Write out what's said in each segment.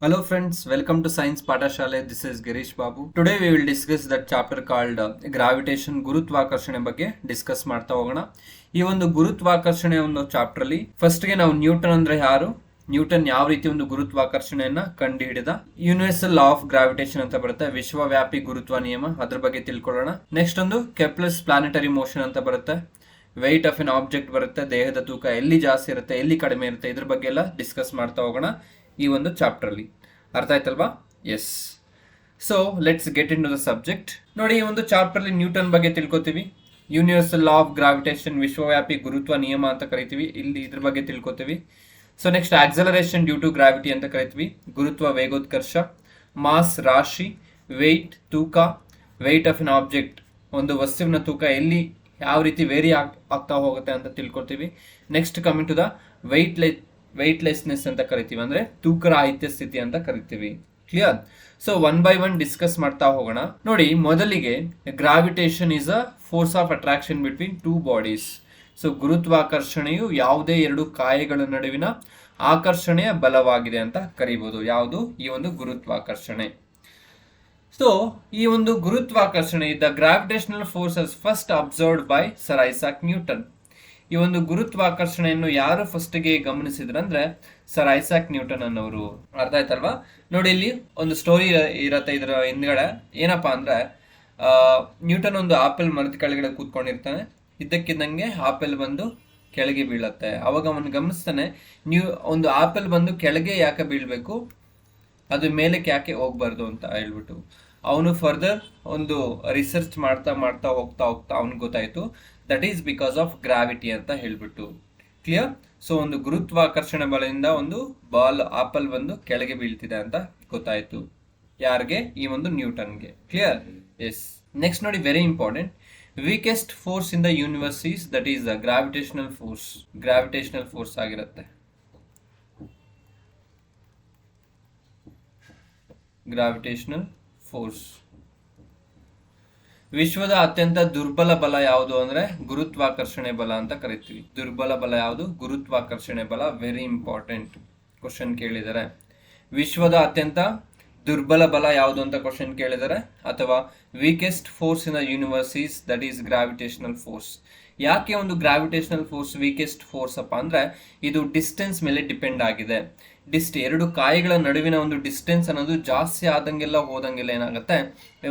Hello friends, welcome to Science Patashale. This is Girish Babu. Today we will discuss that chapter called Gravitation ಗುರುತ್ವಾಕರ್ಷಣೆ ಬಗ್ಗೆ discuss ಮಾಡ್ತಾ ಹೋಗೋಣ. ಈ ಒಂದು ಗುರುತ್ವಾಕರ್ಷಣೆ ಒಂದು ಚಾಪ್ಟರ್ ಅಲ್ಲಿ ಫಸ್ಟ್ ಗೆ ನಾವು ನ್ಯೂಟನ್ ಅಂದ್ರೆ ಯಾರು, ನ್ಯೂಟನ್ ಯಾವ ರೀತಿ ಒಂದು ಗುರುತ್ವಾಕರ್ಷಣೆಯನ್ನ ಕಂಡು ಹಿಡಿದ, ಯೂನಿವರ್ಸಲ್ ಲಾ ಆಫ್ ಗ್ರಾವಿಟೇಷನ್ ಅಂತ ಬರುತ್ತೆ, ವಿಶ್ವವ್ಯಾಪಿ ಗುರುತ್ವ ನಿಯಮ, ಅದ್ರ ಬಗ್ಗೆ ತಿಳ್ಕೊಳ್ಳೋಣ. ನೆಕ್ಸ್ಟ್ ಒಂದು ಕೆಪ್ಲರ್ಸ್ ಪ್ಲಾನೆಟರಿ ಮೋಷನ್ ಅಂತ ಬರುತ್ತೆ, ವೆಯ್ಟ್ ಆಫ್ ಎನ್ ಆಬ್ಜೆಕ್ಟ್ ಬರುತ್ತೆ, ದೇಹದ ತೂಕ ಎಲ್ಲಿ ಜಾಸ್ತಿ ಇರುತ್ತೆ ಎಲ್ಲಿ ಕಡಿಮೆ ಇರುತ್ತೆ, ಇದ್ರ ಬಗ್ಗೆ ಎಲ್ಲ ಡಿಸ್ಕಸ್ ಮಾಡ್ತಾ ಹೋಗೋಣ ಈ ಒಂದು ಚಾಪ್ಟರ್ ಅಲ್ಲಿ. ಅರ್ಥ ಆಯ್ತಲ್ವಾ? Yes. So let's get into the subject. ನೋಡಿ, ಈ ಒಂದು ಚಾಪ್ಟರ್ ಅಲ್ಲಿ ನ್ಯೂಟನ್ ಬಗ್ಗೆ ತಿಳ್ಕೊತೀವಿ, ಯೂನಿವರ್ಸಲ್ ಲಾ ಆಫ್ ಗ್ರಾವಿಟೇಷನ್ ವಿಶ್ವವ್ಯಾಪಿ ಗುರುತ್ವ ನಿಯಮ ಅಂತ ಕರಿತೀವಿ, ಇಲ್ಲಿ ಇದ್ರ ಬಗ್ಗೆ ತಿಳ್ಕೊತೀವಿ. So next acceleration due to gravity ಅಂತ ಕರಿತೀವಿ, ಗುರುತ್ವ ವೇಗೋತ್ಕರ್ಷ, ಮಾಸ್ ರಾಶಿ, ವೆಯ್ಟ್ ತೂಕ, ವೆಯ್ಟ್ ಆಫ್ ಎನ್ ಆಬ್ಜೆಕ್ಟ್ ಒಂದು ವಸ್ತುವಿನ ತೂಕ ಎಲ್ಲಿ ಯಾವ ರೀತಿ ವೇರಿ ಆಗ್ತಾ ಹೋಗುತ್ತೆ ಅಂತ ತಿಳ್ಕೊತೀವಿ. Next coming to the weightlessness ಅಂತ ಕರಿತೀವಿ, ಅಂದ್ರೆ ತೂಕರಾಹಿತ್ಯ ಸ್ಥಿತಿ ಅಂತ ಕರಿತೀವಿ. Clear? So one by one discuss ಮಾಡ್ತಾ ಹೋಗೋಣ. ನೋಡಿ, ಮೊದಲಿಗೆ gravitation is a force of attraction between two bodies. So ಗುರುತ್ವಾಕರ್ಷಣೆಯು ಯಾವುದೇ ಎರಡು ಕಾಯಗಳ ನಡುವಿನ ಆಕರ್ಷಣೆಯ ಬಲವಾಗಿದೆ ಅಂತ ಕರಿಬಹುದು. ಯಾವುದು? ಈ ಒಂದು ಗುರುತ್ವಾಕರ್ಷಣೆ. ಸೊ ಈ ಒಂದು ಗುರುತ್ವಾಕರ್ಷಣೆ the gravitational forces first observed by sir Isaac Newton. ಈ ಒಂದು ಗುರುತ್ವಾಕರ್ಷಣೆಯನ್ನು ಯಾರು ಫಸ್ಟ್ ಗೆ ಗಮನಿಸಿದ್ರಂದ್ರೆ ಸರ್ ಐಸಾಕ್ ನ್ಯೂಟನ್ ಅನ್ನೋರು. ಅರ್ಥ ಆಯ್ತಲ್ವಾ? ನೋಡಿ, ಇಲ್ಲಿ ಒಂದು ಸ್ಟೋರಿ ಇರತ್ತೆ ಇದರ ಹಿಂದ್ಗಡೆ. ಏನಪ್ಪಾ ಅಂದ್ರೆ, ನ್ಯೂಟನ್ ಒಂದು ಆಪಲ್ ಮರದ ಕೆಳಗಡೆ ಕೂತ್ಕೊಂಡಿರ್ತಾನೆ. ಇದ್ದಕ್ಕಿದ್ದಂಗೆ ಆಪಲ್ ಬಂದು ಕೆಳಗೆ ಬೀಳತ್ತೆ. ಅವಾಗ ಅವನು ಗಮನಿಸ್ತಾನೆ, ಒಂದು ಆಪಲ್ ಬಂದು ಕೆಳಗೆ ಯಾಕೆ ಬೀಳ್ಬೇಕು, ಅದು ಮೇಲಕ್ಕೆ ಯಾಕೆ ಹೋಗ್ಬಾರ್ದು ಅಂತ ಹೇಳ್ಬಿಟ್ಟು ಅವನು ಫರ್ದರ್ ಒಂದು ರಿಸರ್ಚ್ ಮಾಡ್ತಾ ಮಾಡ್ತಾ ಹೋಗ್ತಾ ಹೋಗ್ತಾ ಅವನಿಗೆ ಗೊತ್ತಾಯ್ತು, that is because of gravity ಅಂತ ಹೇಳ್ಬಿಟ್ಟು. ಕ್ಲಿಯರ್? ಸೊ ಒಂದು ಗುರುತ್ವಾಕರ್ಷಣೆ ಬಲದಿಂದ ಒಂದು ಆಪಲ್ ಬಂದು ಕೆಳಗೆ ಬೀಳ್ತಿದೆ ಅಂತ ಗೊತ್ತಾಯ್ತು. ಯಾರಿಗೆ? ಈ ಒಂದು ನ್ಯೂಟನ್ಗೆ. ಕ್ಲಿಯರ್? ಎಸ್. ನೆಕ್ಸ್ಟ್ ನೋಡಿ, very important, weakest force in the universe is that is the gravitational force. Gravitational force ಆಗಿರುತ್ತೆ. Gravitational force. ವಿಶ್ವದ ಅತ್ಯಂತ ದುರ್ಬಲ ಬಲ ಯಾವುದು ಅಂದ್ರೆ ಗುರುತ್ವಾಕರ್ಷಣೆ ಬಲ ಅಂತ ಕರಿತೀವಿ. ದುರ್ಬಲ ಬಲ ಯಾವುದು? ಗುರುತ್ವಾಕರ್ಷಣೆ ಬಲ. ವೆರಿ ಇಂಪಾರ್ಟೆಂಟ್ ಕ್ವಶನ್ ಕೇಳಿದರೆ. ವಿಶ್ವದ ಅತ್ಯಂತ ದುರ್ಬಲ ಬಲ ಯಾವುದು ಅಂತ ಕ್ವಶನ್ ಕೇಳಿದರೆ, ಅಥವಾ weakest force in the universe is that is gravitational force. ಯಾಕೆ ಒಂದು ಗ್ರಾವಿಟೇಷನಲ್ ಫೋರ್ಸ್ ವೀಕೆಸ್ಟ್ ಫೋರ್ಸ್ ಅಪ್ಪ ಅಂದ್ರೆ, ಇದು ಡಿಸ್ಟೆನ್ಸ್ ಮೇಲೆ ಡಿಪೆಂಡ್ ಆಗಿದೆ. ಎರಡು ಕಾಯಿಗಳ ನಡುವಿನ ಒಂದು ಡಿಸ್ಟೆನ್ಸ್ ಅನ್ನೋದು ಜಾಸ್ತಿ ಆದಂಗೆಲ್ಲ ಹೋದಂಗೆಲ್ಲ ಏನಾಗುತ್ತೆ,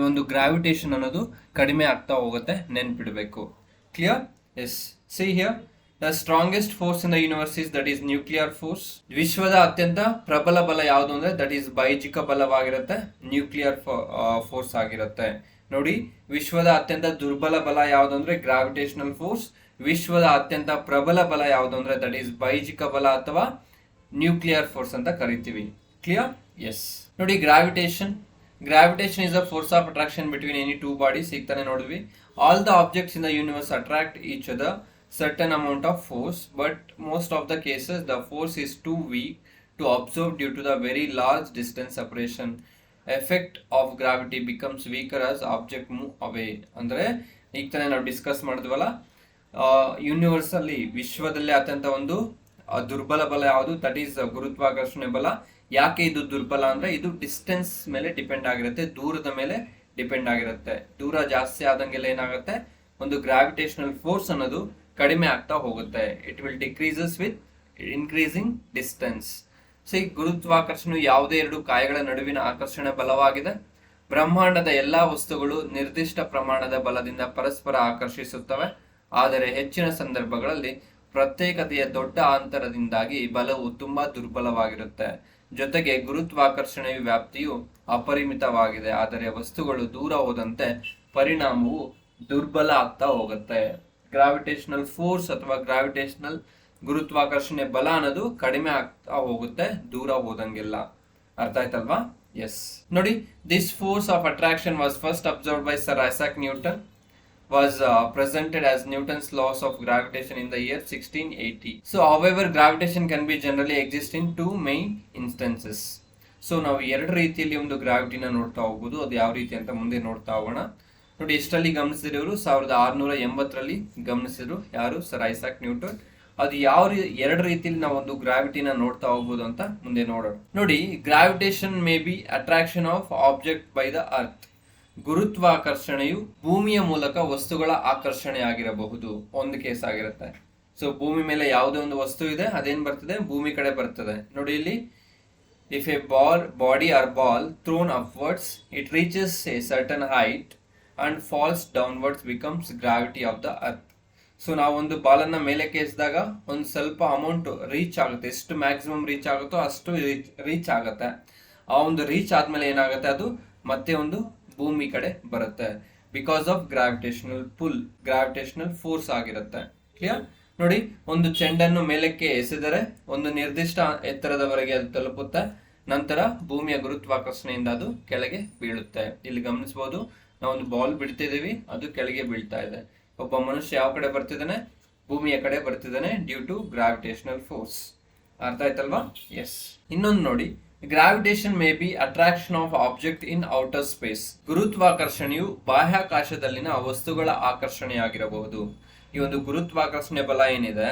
ಒಂದು ಗ್ರಾವಿಟೇಷನ್ ಅನ್ನೋದು ಕಡಿಮೆ ಆಗ್ತಾ ಹೋಗುತ್ತೆ. ನೆನ್ಪಿಡಬೇಕು. Clear? Yes. See here, the strongest force in the universe is that is nuclear force. ವಿಶ್ವದ ಅತ್ಯಂತ ಪ್ರಬಲ ಬಲ ಯಾವುದು ಅಂದ್ರೆ ದಟ್ ಈಸ್ ಬೈಜಿಕ ಬಲವಾಗಿರುತ್ತೆ, ನ್ಯೂಕ್ಲಿಯರ್ ಫೋರ್ಸ್ ಆಗಿರುತ್ತೆ. ನೋಡಿ, ವಿಶ್ವದ ಅತ್ಯಂತ ದುರ್ಬಲ ಬಲ ಯಾವುದು ಅಂದ್ರೆ ಗ್ರಾವಿಟೇಷನಲ್ ಫೋರ್ಸ್. ವಿಶ್ವದ ಅತ್ಯಂತ ಪ್ರಬಲ ಬಲ ಯಾವುದು ಅಂದ್ರೆ ದಟ್ ಈಸ್ ಬೈಜಿಕ ಬಲ ಅಥವಾ ನ್ಯೂಕ್ಲಿಯರ್ ಫೋರ್ಸ್ ಅಂತ ಕರಿತೀವಿ. ಕ್ಲಿಯರ್? ಎಸ್. ನೋಡಿ, gravitation is a force of attraction between any two bodies. ಈಗ ತಾನೇ ನೋಡಿದ್ವಿ, all the objects in the universe attract each other certain amount of force, but most of the cases the force is too weak to absorb due to the very large distance separation. Effect of gravity becomes weaker as object move away. ಅಂದ್ರೆ ಈಗ ತಾನೇ ನಾವು discuss ಮಾಡಿದ್ವಲ್ಲ, universe ಅಲ್ಲಿ ವಿಶ್ವದಲ್ಲಿ ಅತ್ಯಂತ ಒಂದು ದುರ್ಬಲ ಬಲ ಯಾವುದು? ದಟ್ ಈಸ್ ಗುರುತ್ವಾಕರ್ಷಣೆ ಬಲ. ಯಾಕೆ ಇದು ದುರ್ಬಲ ಅಂದ್ರೆ, ಇದು ಡಿಸ್ಟೆನ್ಸ್ ಮೇಲೆ ಡಿಪೆಂಡ್ ಆಗಿರುತ್ತೆ, ದೂರದ ಮೇಲೆ ಡಿಪೆಂಡ್ ಆಗಿರುತ್ತೆ. ದೂರ ಜಾಸ್ತಿ ಆದಂಗೆಲ್ಲ ಏನಾಗುತ್ತೆ, ಒಂದು ಗ್ರಾವಿಟೇಷನಲ್ ಫೋರ್ಸ್ ಅನ್ನೋದು ಕಡಿಮೆ ಆಗ್ತಾ ಹೋಗುತ್ತೆ. It will decreases with increasing distance. So ಈ ಗುರುತ್ವಾಕರ್ಷಣೆ ಯಾವುದೇ ಎರಡು ಕಾಯಗಳ ನಡುವಿನ ಆಕರ್ಷಣೆ ಬಲವಾಗಿದೆ. ಬ್ರಹ್ಮಾಂಡದ ಎಲ್ಲಾ ವಸ್ತುಗಳು ನಿರ್ದಿಷ್ಟ ಪ್ರಮಾಣದ ಬಲದಿಂದ ಪರಸ್ಪರ ಆಕರ್ಷಿಸುತ್ತವೆ, ಆದರೆ ಹೆಚ್ಚಿನ ಸಂದರ್ಭಗಳಲ್ಲಿ ಪ್ರತ್ಯೇಕತೆಯ ದೊಡ್ಡ ಅಂತರದಿಂದಾಗಿ ಬಲವು ತುಂಬಾ ದುರ್ಬಲವಾಗಿರುತ್ತೆ. ಜೊತೆಗೆ ಗುರುತ್ವಾಕರ್ಷಣೆಯ ವ್ಯಾಪ್ತಿಯು ಅಪರಿಮಿತವಾಗಿದೆ, ಆದರೆ ವಸ್ತುಗಳು ದೂರ ಹೋದಂತೆ ಪರಿಣಾಮವು ದುರ್ಬಲ ಆಗ್ತಾ ಹೋಗುತ್ತೆ. ಗ್ರಾವಿಟೇಷನಲ್ ಫೋರ್ಸ್ ಅಥವಾ ಗ್ರಾವಿಟೇಷನಲ್ ಗುರುತ್ವಾಕರ್ಷಣೆ ಬಲ ಅನ್ನೋದು ಕಡಿಮೆ ಆಗ್ತಾ ಹೋಗುತ್ತೆ ದೂರ ಹೋದಂಗೆಲ್ಲ. ಅರ್ಥ ಆಯ್ತಲ್ವಾ? ಎಸ್. ನೋಡಿ, this force of attraction was first observed by sir Isaac Newton, was presented as Newton's laws of gravitation in the year 1680. So however, gravitation can be generally exist in two main instances. So ನಾವು ಎರಡು ರೀತಿಯಲ್ಲಿ ಒಂದು ಗ್ರಾವಿಟಿನ ನೋಡ್ತಾ ಹೋಗ್ಬೋದು. ಅದು ಯಾವ ರೀತಿ ಅಂತ ಮುಂದೆ ನೋಡ್ತಾ ಹೋಗೋಣ. ನೋಡಿ, ಎಷ್ಟರಲ್ಲಿ ಗಮನಿಸಿದ್ರು? 1680 ಗಮನಿಸಿದ್ರು. ಯಾರು? Sir Isaac Newton. ಅದು ಎರಡು ರೀತಿಯಲ್ಲಿ ನಾವು ಒಂದು ಗ್ರಾವಿಟಿನ ನೋಡ್ತಾ ಹೋಗ್ಬೋದು ಅಂತ ಮುಂದೆ ನೋಡೋಣ. ನೋಡಿ, gravitation may be attraction of object by the earth. ಗುರುತ್ವಾಕರ್ಷಣೆಯು ಭೂಮಿಯ ಮೂಲಕ ವಸ್ತುಗಳ ಆಕರ್ಷಣೆ ಆಗಿರಬಹುದು, ಒಂದು ಕೇಸ್ ಆಗಿರುತ್ತೆ. ಸೊ ಭೂಮಿ ಮೇಲೆ ಯಾವುದೇ ಒಂದು ವಸ್ತು ಇದೆ, ಅದೇನ್ ಬರ್ತದೆ, ಭೂಮಿ ಕಡೆ ಬರ್ತದೆ. ನೋಡಿ ಇಲ್ಲಿ, if a body or ball thrown upwards, it reaches a certain height and falls downwards, becomes gravity of the earth. So ನಾವು ಒಂದು ಬಾಲನ್ನ ಮೇಲೆ ಎಸೆದಾಗ ಒಂದು ಸ್ವಲ್ಪ ಅಮೌಂಟ್ ರೀಚ್ ಆಗುತ್ತೆ, ಎಷ್ಟು ಮ್ಯಾಕ್ಸಿಮಮ್ ರೀಚ್ ಆಗುತ್ತೋ ಅಷ್ಟು ರೀಚ್ ಆಗುತ್ತೆ. ಆ ಒಂದು ರೀಚ್ ಆದ್ಮೇಲೆ ಏನಾಗುತ್ತೆ, ಅದು ಮತ್ತೆ ಒಂದು ಭೂಮಿ ಕಡೆ ಬರುತ್ತೆ. Because of gravitational full, gravitational force ಆಗಿರುತ್ತೆ. ಕ್ಲಿಯರ್? ನೋಡಿ, ಒಂದು ಚೆಂಡನ್ನು ಮೇಲಕ್ಕೆ ಎಸೆದರೆ ಒಂದು ನಿರ್ದಿಷ್ಟ ಎತ್ತರದವರೆಗೆ ಅದು ತಲುಪುತ್ತೆ, ನಂತರ ಭೂಮಿಯ ಗುರುತ್ವಾಕರ್ಷಣೆಯಿಂದ ಅದು ಕೆಳಗೆ ಬೀಳುತ್ತೆ. ಇಲ್ಲಿ ಗಮನಿಸಬಹುದು, ನಾವೊಂದು ಬಾಲ್ ಬಿಡ್ತಿದ್ದೀವಿ, ಅದು ಕೆಳಗೆ ಬೀಳ್ತಾ ಇದೆ. ಒಬ್ಬ ಮನುಷ್ಯ ಯಾವ ಕಡೆ ಬರ್ತಿದ್ದಾನೆ, ಭೂಮಿಯ ಕಡೆ ಬರ್ತಿದ್ದಾನೆ, ಡ್ಯೂ ಟು ಗ್ರಾವಿಟೇಷನಲ್ ಫೋರ್ಸ್. ಅರ್ಥ ಆಯ್ತಲ್ವಾ? ಎಸ್. ಇನ್ನೊಂದು ನೋಡಿ, gravitation may be attraction of object in outer space. ಗುರುತ್ವಾಕರ್ಷಣೆಯು ಬಾಹ್ಯಾಕಾಶದಲ್ಲಿನ ವಸ್ತುಗಳ ಆಕರ್ಷಣೆಯಾಗಿರಬಹುದು. ಈ ಒಂದು ಗುರುತ್ವಾಕರ್ಷಣೆ ಬಲ ಏನಿದೆ,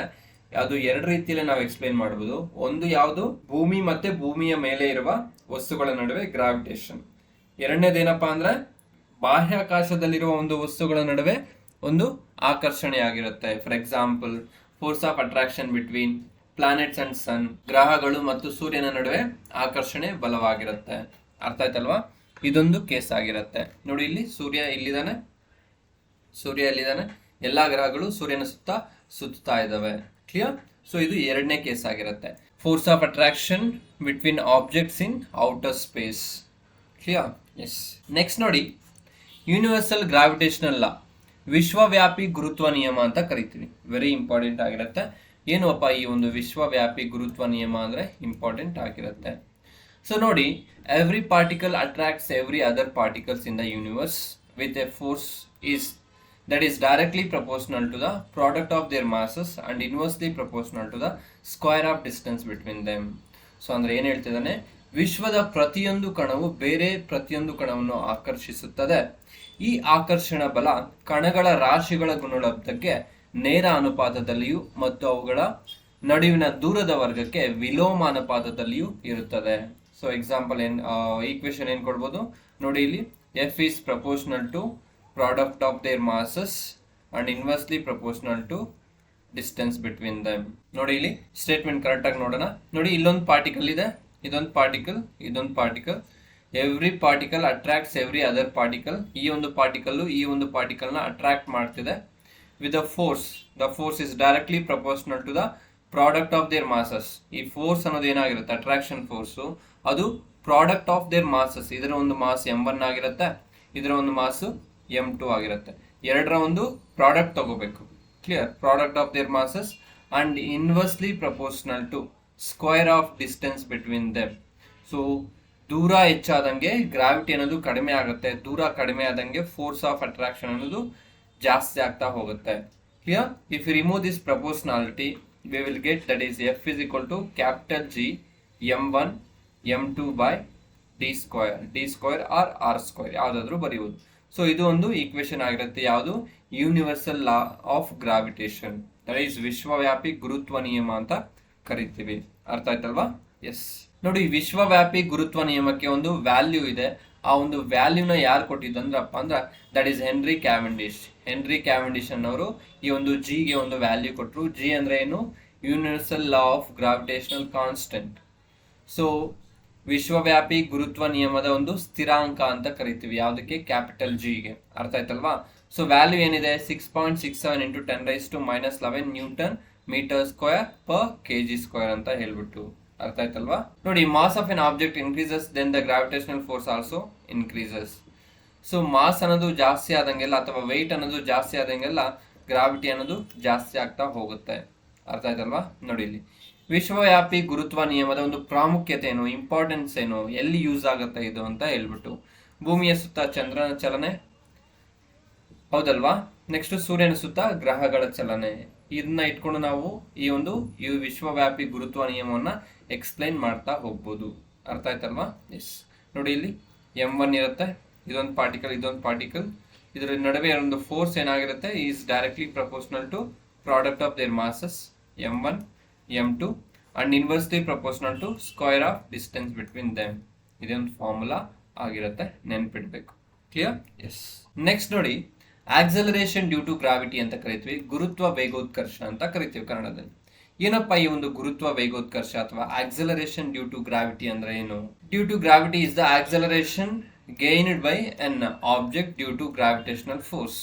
ಅದು ಎರಡು ರೀತಿಯಲ್ಲಿ ನಾವು ಎಕ್ಸ್ಪ್ಲೇನ್ ಮಾಡಬಹುದು. ಒಂದು ಯಾವುದು, ಭೂಮಿ ಮತ್ತೆ ಭೂಮಿಯ ಮೇಲೆ ಇರುವ ವಸ್ತುಗಳ ನಡುವೆ ಗ್ರಾವಿಟೇಷನ್. ಎರಡನೇದೇನಪ್ಪಾ ಅಂದ್ರೆ, ಬಾಹ್ಯಾಕಾಶದಲ್ಲಿರುವ ಒಂದು ವಸ್ತುಗಳ ನಡುವೆ ಒಂದು ಆಕರ್ಷಣೆ ಆಗಿರುತ್ತೆ. For example, force of attraction between planets and son. ಗ್ರಹಗಳು ಮತ್ತು ಸೂರ್ಯನ ನಡುವೆ ಆಕರ್ಷಣೆ ಬಲವಾಗಿರುತ್ತೆ. ಅರ್ಥ ಆಯ್ತಲ್ವಾ? ಇದೊಂದು ಕೇಸ್ ಆಗಿರುತ್ತೆ. ನೋಡಿ, ಇಲ್ಲಿ ಸೂರ್ಯ ಇಲ್ಲಿದ್ದಾನೆ, ಎಲ್ಲಾ ಗ್ರಹಗಳು ಸೂರ್ಯನ ಸುತ್ತ ಸುತ್ತಾ ಇದಾವೆ. ಕ್ಲಿಯರ್? ಸೊ ಇದು ಎರಡನೇ ಕೇಸ್ ಆಗಿರುತ್ತೆ, force of attraction between objects in outer space. Clear? Yes. Next ನೋಡಿ, ಯೂನಿವರ್ಸಲ್ ಗ್ರಾವಿಟೇಷನಲ್ ಲಾ, ವಿಶ್ವವ್ಯಾಪಿ ಗುರುತ್ವ ನಿಯಮ ಅಂತ ಕರಿತೀವಿ. ವೆರಿ ಇಂಪಾರ್ಟೆಂಟ್ ಆಗಿರುತ್ತೆ. ಏನು ಅಪ್ಪ ಈ ಒಂದು ವಿಶ್ವವ್ಯಾಪಿ ಗುರುತ್ವ ನಿಯಮ ಅಂದ್ರೆ ಇಂಪಾರ್ಟೆಂಟ್ ಆಗಿರುತ್ತೆ. ಸೊ ನೋಡಿ, every particle attracts every other particles in the universe with A force that is directly proportional to the product of their masses and inversely proportional to the square of distance between them. So ಅಂದ್ರೆ ಏನ್ ಹೇಳ್ತಿದ್ದಾನೆ, ವಿಶ್ವದ ಪ್ರತಿಯೊಂದು ಕಣವು ಬೇರೆ ಪ್ರತಿಯೊಂದು ಕಣವನ್ನು ಆಕರ್ಷಿಸುತ್ತದೆ. ಈ ಆಕರ್ಷಣ ಬಲ ಕಣಗಳ ರಾಶಿಗಳ ಗುಣಲಬ್ಧಕ್ಕೆ ನೇರ ಅನುಪಾತದಲ್ಲಿಯೂ ಮತ್ತು ಅವುಗಳ ನಡುವಿನ ದೂರದ ವರ್ಗಕ್ಕೆ ವಿಲೋಮಾನುಪಾತದಲ್ಲಿಯೂ ಇರುತ್ತದೆ. ಸೊ ಎಕ್ಸಾಂಪಲ್ ಈಕ್ವೇಶನ್ ಏನ್ ಕೊಡ್ಬೋದು ನೋಡಿ, ಇಲ್ಲಿ F is proportional to product of their masses and inversely proportional to distance between them. ನೋಡಿ, ಇಲ್ಲಿ ಸ್ಟೇಟ್ಮೆಂಟ್ ಕರೆಕ್ಟ್ ಆಗಿ ನೋಡೋಣ. ನೋಡಿ, ಇಲ್ಲೊಂದು ಪಾರ್ಟಿಕಲ್ ಇದೆ, ಇದೊಂದು particle. Every particle attracts every other particle. ಈ ಒಂದು ಪಾರ್ಟಿಕಲ್ ನ ಅಟ್ರಾಕ್ಟ್ ಮಾಡ್ತಿದೆ with a force. The force is directly proportional to the product of their masses. ಈ ಫೋರ್ಸ್ ಅನ್ನೋದು ಏನಾಗಿರುತ್ತೆ, ಅಟ್ರಾಕ್ಷನ್ ಫೋರ್ಸ್, ಅದು ಪ್ರಾಡಕ್ಟ್ ಆಫ್ ದೇರ್ ಮಾಸಸ್. ಇದರ ಒಂದು ಮಾಸ್ m1 ಆಗಿರುತ್ತೆ, ಇದರ ಒಂದು ಮಾಸು m2 ಆಗಿರುತ್ತೆ. ಎರಡರ ಒಂದು ಪ್ರಾಡಕ್ಟ್ ತಗೋಬೇಕು. Clear? Product of their masses and inversely proportional to square of distance between them. So ದೂರ ಹೆಚ್ಚಾದಂಗೆ ಗ್ರಾವಿಟಿ ಅನ್ನೋದು ಕಡಿಮೆ ಆಗುತ್ತೆ, ದೂರ ಕಡಿಮೆ ಆದಂಗೆ ಫೋರ್ಸ್ ಆಫ್ ಅಟ್ರಾಕ್ಷನ್ ಅನ್ನೋದು ಜಾಸ್ತಿ ಆಗ್ತಾ ಹೋಗುತ್ತೆ. Clear? If you remove this proportionality, we will get that is F is equal to capital G m1 m2 by d square or r square ಯಾವುದಾದ್ರೂ ಬರೆಯುವುದು. ಸೊ ಇದು ಒಂದು ಈಕ್ವೇಶನ್ ಆಗಿರುತ್ತೆ. ಯಾವುದು? Universal law of gravitation, that is ವಿಶ್ವವ್ಯಾಪಿ ಗುರುತ್ವ ನಿಯಮ ಅಂತ ಕರಿತೀವಿ. ಅರ್ಥ ಆಯ್ತಲ್ವಾ? ಎಸ್. ನೋಡಿ, ವಿಶ್ವವ್ಯಾಪಿ ಗುರುತ್ವ ನಿಯಮಕ್ಕೆ ಒಂದು ವ್ಯಾಲ್ಯೂ ಇದೆ. ಆ ಒಂದು ವ್ಯಾಲ್ಯೂನ ಯಾರು ಕೊಟ್ಟಿದ್ದಂದ್ರಪ್ಪ ಅಂದ್ರೆ ದಟ್ ಈಸ್ ಹೆನ್ರಿ ಕ್ಯಾವೆಂಡಿಶ್ ಅನ್ನೋರು ಈ ಒಂದು ಜಿಗೆ ಒಂದು ವ್ಯಾಲ್ಯೂ ಕೊಟ್ಟರು. ಜಿ ಅಂದ್ರೆ ಏನು? Universal law of gravitational constant. So ವಿಶ್ವವ್ಯಾಪಿ ಗುರುತ್ವ ನಿಯಮದ ಒಂದು ಸ್ಥಿರಾಂಕ ಅಂತ ಕರಿತೀವಿ. ಯಾವುದಕ್ಕೆ? ಕ್ಯಾಪಿಟಲ್ ಜಿಗೆ. ಅರ್ಥ ಆಯ್ತಲ್ವಾ? ಸೊ ವ್ಯಾಲ್ಯೂ ಏನಿದೆ? 6.67 into 10⁻⁻11 newton metre square per kg² ಅಂತ ಹೇಳ್ಬಿಟ್ಟು. ಅರ್ಥ ಆಯ್ತಲ್ವಾ? ನೋಡಿ, mass of an object increases then the gravitational force also increases. So mass ಅನ್ನೋದು ಜಾಸ್ತಿ ಆದಂಗೆಲ್ಲ ಅಥವಾ ವೆಯ್ಟ್ ಅನ್ನೋದು ಜಾಸ್ತಿ ಆದಂಗೆಲ್ಲ ಗ್ರಾವಿಟಿ ಅನ್ನೋದು ಜಾಸ್ತಿ ಆಗ್ತಾ ಹೋಗುತ್ತೆ. ಅರ್ಥ ಆಯ್ತಲ್ವಾ? ನೋಡಿ, ಇಲ್ಲಿ ವಿಶ್ವವ್ಯಾಪಿ ಗುರುತ್ವ ನಿಯಮದ ಒಂದು ಪ್ರಾಮುಖ್ಯತೆ ಏನು, ಇಂಪಾರ್ಟೆನ್ಸ್ ಏನು, ಎಲ್ಲಿ ಯೂಸ್ ಆಗುತ್ತೆ ಇದು ಅಂತ ಹೇಳ್ಬಿಟ್ಟು. ಭೂಮಿಯ ಸುತ್ತ ಚಂದ್ರನ ಚಲನೆ, ಹೌದಲ್ವಾ? ನೆಕ್ಸ್ಟ್ ಸೂರ್ಯನ ಸುತ್ತ ಗ್ರಹಗಳ ಚಲನೆ. ಇದನ್ನ ಇಟ್ಕೊಂಡು ನಾವು ಈ ವಿಶ್ವವ್ಯಾಪಿ ಗುರುತ್ವ ನಿಯಮವನ್ನ ಎಕ್ಸ್ಪ್ಲೈನ್ ಮಾಡ್ತಾ ಹೋಗ್ಬೋದು. ಅರ್ಥ ಆಯ್ತಲ್ವಾ? ಎಸ್. ನೋಡಿ, ಇಲ್ಲಿ m1 ಇರುತ್ತೆ, ಇದೊಂದು ಪಾರ್ಟಿಕಲ್, ಇದರ ನಡುವೆ ಒಂದು ಫೋರ್ಸ್ ಏನಾಗಿರುತ್ತೆ, is directly proportional to product of their masses m1 m2 and inversely proportional to square of distance between them. ಇದೊಂದು ಫಾರ್ಮುಲಾ ಆಗಿರುತ್ತೆ, ನೆನ್ಪಿಡ್ಬೇಕು. ಕ್ಲಿಯರ್? ಎಸ್. ನೆಕ್ಸ್ಟ್ ನೋಡಿ, ಆಕ್ಸಲರೇಷನ್ ಡ್ಯೂ ಟು ಗ್ರಾವಿಟಿ ಅಂತ ಕರಿತೀವಿ, ಗುರುತ್ವ ವೇಗೋತ್ಕರ್ಷ ಅಂತ ಕರಿತೀವಿ ಕನ್ನಡದಲ್ಲಿ. ಏನಪ್ಪ ಈ ಒಂದು ಗುರುತ್ವ ವೇಗೋತ್ಕರ್ಷ ಅಥವಾ ಆಕ್ಸಲರೇಷನ್ ಡ್ಯೂ ಟು ಗ್ರಾವಿಟಿ ಅಂದ್ರೆ ಏನು? Due to gravity is the acceleration gained by an object due to gravitational force.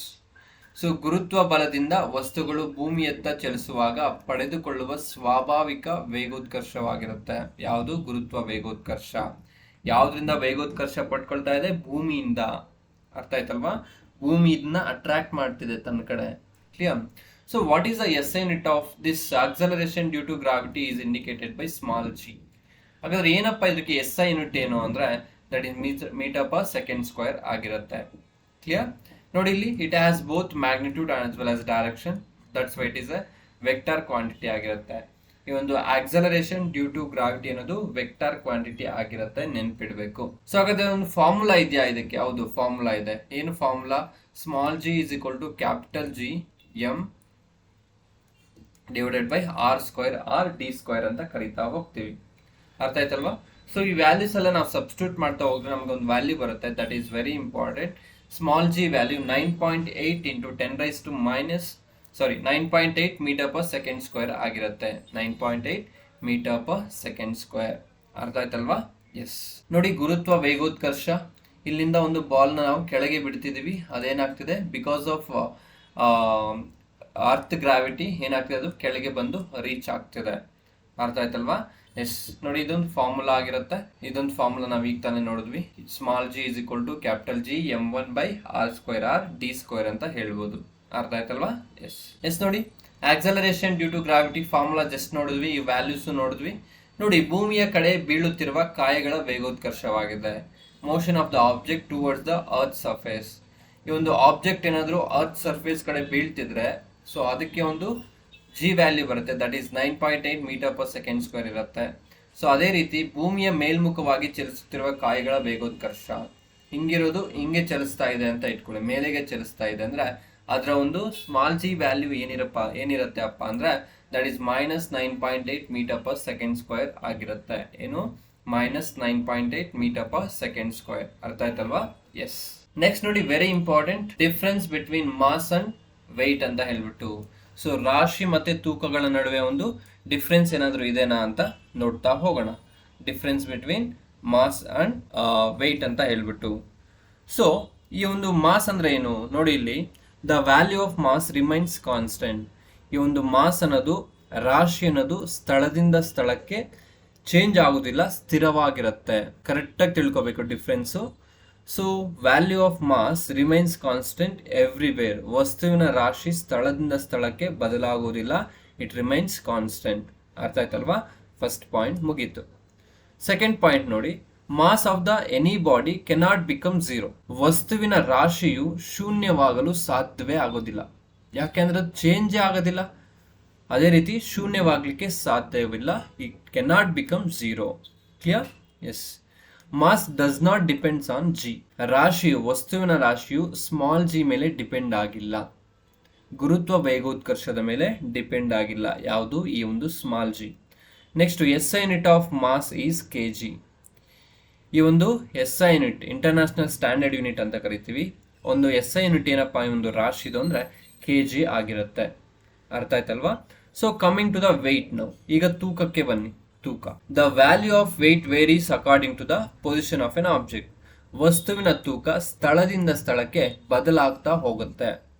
So ಗುರುತ್ವ ಬಲದಿಂದ ವಸ್ತುಗಳು ಭೂಮಿಯತ್ತ ಚಲಿಸುವಾಗ ಪಡೆದುಕೊಳ್ಳುವ ಸ್ವಾಭಾವಿಕ ವೇಗೋತ್ಕರ್ಷವಾಗಿರುತ್ತೆ. ಯಾವುದು? ಗುರುತ್ವ ವೇಗೋತ್ಕರ್ಷ. ಯಾವ್ದ್ರಿಂದ ವೇಗೋತ್ಕರ್ಷ ಪಡ್ಕೊಳ್ತಾ ಇದೆ? ಭೂಮಿಯಿಂದ. ಅರ್ಥ ಆಯ್ತಲ್ವಾ? ಭೂಮಿ ಇದನ್ನ ಅಟ್ರಾಕ್ಟ್ ಮಾಡ್ತಿದೆ ತನ್ನ ಕಡೆ. Clear? So what is the SI unit of this acceleration due to gravity is indicated by small g. ಹಾಗಾದ್ರೆ ಏನಪ್ಪ ಇದಕ್ಕೆ SI ಯೂನಿಟ್ ಏನು ಅಂದ್ರೆ that is metre per second square ಆಗಿರುತ್ತೆ. ಕ್ಲಿಯರ್? ನೋಡಿ ಇಲ್ಲಿ it has both magnitude as well as direction, that's why it is a vector quantity ಆಗಿರುತ್ತೆ. ಈ ಒಂದು ಆಕ್ಸಲರೇಷನ್ ಡ್ಯೂ ಟು ಗ್ರಾವಿಟಿ ಅನ್ನೋದು ವೆಕ್ಟರ್ ಕ್ವಾಂಟಿಟಿ ಆಗಿರುತ್ತೆ, ನೆನ್ಪಿಡ್ಬೇಕು. ಸೊ ಹಾಗಾದ್ರೆ ಒಂದು ಫಾರ್ಮುಲಾ ಇದೆಯಾ ಇದಕ್ಕೆ? ಹೌದು, ಫಾರ್ಮುಲಾ ಇದೆ. ಏನು formula? Small g is equal to capital G m divided by r square r d square ಅಂತ ಕರಿತಾ ಹೋಗ್ತೀವಿ. ಅರ್ಥ ಆಯ್ತಲ್ವಾ? ಸೊ ಈ ವ್ಯಾಲ್ಯೂಸ್ ಎಲ್ಲ ನಾವು ಸಬ್ಸ್ಟಿಟ್ಯೂಟ್ ಮಾಡ್ತಾ ಹೋದ್ರೆ ನಮ್ಗೆ ಒಂದು ವ್ಯಾಲ್ಯೂ ಬರುತ್ತೆ, that is very important. Small g value 9.8 into 9.8 metre per second square ಆಗಿರುತ್ತೆ. 9.8 ಮೀಟರ್ ಪರ್ ಸೆಕೆಂಡ್ ಸ್ಕ್ವೇರ್. ಅರ್ಥ ಆಯ್ತಲ್ವಾ? ಎಸ್. ನೋಡಿ, ಗುರುತ್ವ ವೇಗೋತ್ಕರ್ಷ, ಇಲ್ಲಿಂದ ಒಂದು ಬಾಲ್ನ ನಾವು ಕೆಳಗೆ ಬಿಡ್ತಿದೀವಿ, ಅದೇನಾಗ್ತಿದೆ? ಬಿಕಾಸ್ ಆಫ್ ಅರ್ತ್ ಗ್ರಾವಿಟಿ ಏನಾಗ್ತಿದೆ? ಅದು ಕೆಳಗೆ ಬಂದು ರೀಚ್ ಆಗ್ತಿದೆ. ಅರ್ಥ ಆಯ್ತಲ್ವಾ? ಎಸ್. ನೋಡಿ, ಇದೊಂದು ಫಾರ್ಮುಲಾ ಆಗಿರುತ್ತೆ. ಇದೊಂದು ಫಾರ್ಮುಲಾ ನಾವು ಈಗ ತಾನೇ ನೋಡಿದ್ವಿ. Small g is equal to capital G m1 by r square r d square ಅಂತ ಹೇಳ್ಬೋದು. ಅರ್ಥ ಆಯ್ತಲ್ವಾ? ಎಸ್. ಎಸ್. ನೋಡಿ, acceleration due to gravity formula just ನೋಡಿದ್ವಿ, ಈ ವ್ಯಾಲ್ಯೂಸ್ ನೋಡಿದ್ವಿ. ನೋಡಿ, ಭೂಮಿಯ ಕಡೆ ಬೀಳುತ್ತಿರುವ ಕಾಯಗಳ ವೇಗೋತ್ಕರ್ಷವಾಗಿದೆ. Motion of the object towards the earth surface. ಈ ಒಂದು ಆಬ್ಜೆಕ್ಟ್ ಏನಾದರೂ ಅರ್ತ್ ಸರ್ಫೇಸ್ ಕಡೆ ಬೀಳ್ತಿದ್ರೆ ಸೊ ಅದಕ್ಕೆ ಒಂದು g ವ್ಯಾಲ್ಯೂ ಬರುತ್ತೆ, that is 9.8 metre per second square ಇರುತ್ತೆ. ಸೊ ಅದೇ ರೀತಿ ಭೂಮಿಯ ಮೇಲ್ಮುಖವಾಗಿ ಚಲಿಸುತ್ತಿರುವ ಕಾಯಗಳ ವೇಗೋತ್ಕರ್ಷ ಹಿಂಗಿರೋದು ಹಿಂಗೆ ಚಲಿಸ್ತಾ ಇದೆ ಅಂತ ಇಟ್ಕೊಳ್ಳಿ, ಮೇಲೆಗೆ ಚಲಿಸ್ತಾ ಇದೆ ಅಂದ್ರೆ ಅದರ ಒಂದು ಸ್ಮಾಲ್ g ವ್ಯಾಲ್ಯೂ ಏನಿರುತ್ತೆ ಅಪ್ಪ ಅಂದ್ರೆ that is -9.8 metre per second square ಆಗಿರುತ್ತೆ. ಏನು? -9.8 ಮೀಟರ್ ಪರ್ ಸೆಕೆಂಡ್ ಸ್ಕ್ವೇರ್. ಅರ್ಥ ಆಯ್ತಲ್ವಾ? ಎಸ್. ನೆಕ್ಸ್ಟ್ ನೋಡಿ, very important, difference between mass and weight ಅಂತ ಹೇಳ್ಬಿಟ್ಟು. ಸೊ ರಾಶಿ ಮತ್ತೆ ತೂಕಗಳ ನಡುವೆ ಒಂದು ಡಿಫ್ರೆನ್ಸ್ ಏನಾದರೂ ಇದೆನಾ ಅಂತ ನೋಡ್ತಾ ಹೋಗೋಣ. Difference between mass and weight ಅಂತ ಹೇಳ್ಬಿಟ್ಟು. ಸೊ ಈ ಒಂದು ಮಾಸ್ ಅಂದ್ರೆ ಏನು? ನೋಡಿ ಇಲ್ಲಿ, the value of mass remains constant. ಈ ಒಂದು ಮಾಸ್ ಅನ್ನೋದು, ರಾಶಿ ಅನ್ನೋದು ಸ್ಥಳದಿಂದ ಸ್ಥಳಕ್ಕೆ ಚೇಂಜ್ ಆಗೋದಿಲ್ಲ, ಸ್ಥಿರವಾಗಿರುತ್ತೆ. ಕರೆಕ್ಟಾಗಿ ತಿಳ್ಕೊಬೇಕು difference. So value of mass remains constant everywhere. ವಸ್ತುವಿನ ರಾಶಿ ಸ್ಥಳದಿಂದ ಸ್ಥಳಕ್ಕೆ ಬದಲಾಗುವುದಿಲ್ಲ, ಇಟ್ ರಿಮೈನ್ಸ್ ಕಾನ್ಸ್ಟೆಂಟ್. ಅರ್ಥ ಆಯ್ತಲ್ವಾ? ಫಸ್ಟ್ ಪಾಯಿಂಟ್ ಮುಗೀತು. ಸೆಕೆಂಡ್ ಪಾಯಿಂಟ್ ನೋಡಿ, mass of the any body cannot become zero. ವಸ್ತುವಿನ ರಾಶಿಯು ಶೂನ್ಯವಾಗಲು ಸಾಧ್ಯವೇ ಆಗೋದಿಲ್ಲ, ಯಾಕೆಂದ್ರೆ ಅದು ಚೇಂಜೇ ಆಗೋದಿಲ್ಲ. ಅದೇ ರೀತಿ ಶೂನ್ಯವಾಗಲಿಕ್ಕೆ ಸಾಧ್ಯವಿಲ್ಲ, it cannot become zero. Clear? Yes. Mass does not depends on g. ರಾಶಿಯು, ವಸ್ತುವಿನ ರಾಶಿಯು ಸ್ಮಾಲ್ g ಮೇಲೆ ಡಿಪೆಂಡ್ ಆಗಿಲ್ಲ, ಗುರುತ್ವ ವೇಗೋತ್ಕರ್ಷದ ಮೇಲೆ ಡಿಪೆಂಡ್ ಆಗಿಲ್ಲ. ಯಾವುದು? ಈ ಒಂದು small g. Next, SI unit of mass is kg. ಈ ಒಂದು SI unit international standard unit ಅಂತ ಕರಿತೀವಿ. ಒಂದು SI ಯೂನಿಟ್ ಏನಪ್ಪಾ ಈ ಒಂದು ರಾಶಿದು ಅಂದ್ರೆ kg ಆಗಿರುತ್ತೆ. ಅರ್ಥ ಆಯ್ತಲ್ವಾ? So coming to the weight now. ಈಗ ತೂಕಕ್ಕೆ ಬನ್ನಿ. ತೂಕ, the value of weight varies according to the position of an object. ವಸ್ತುವಿನ ತೂಕ ಸ್ಥಳದಿಂದ ಸ್ಥಳಕ್ಕೆ ಬದಲಾಗ್ತಾ ಹೋಗುತ್ತೆ.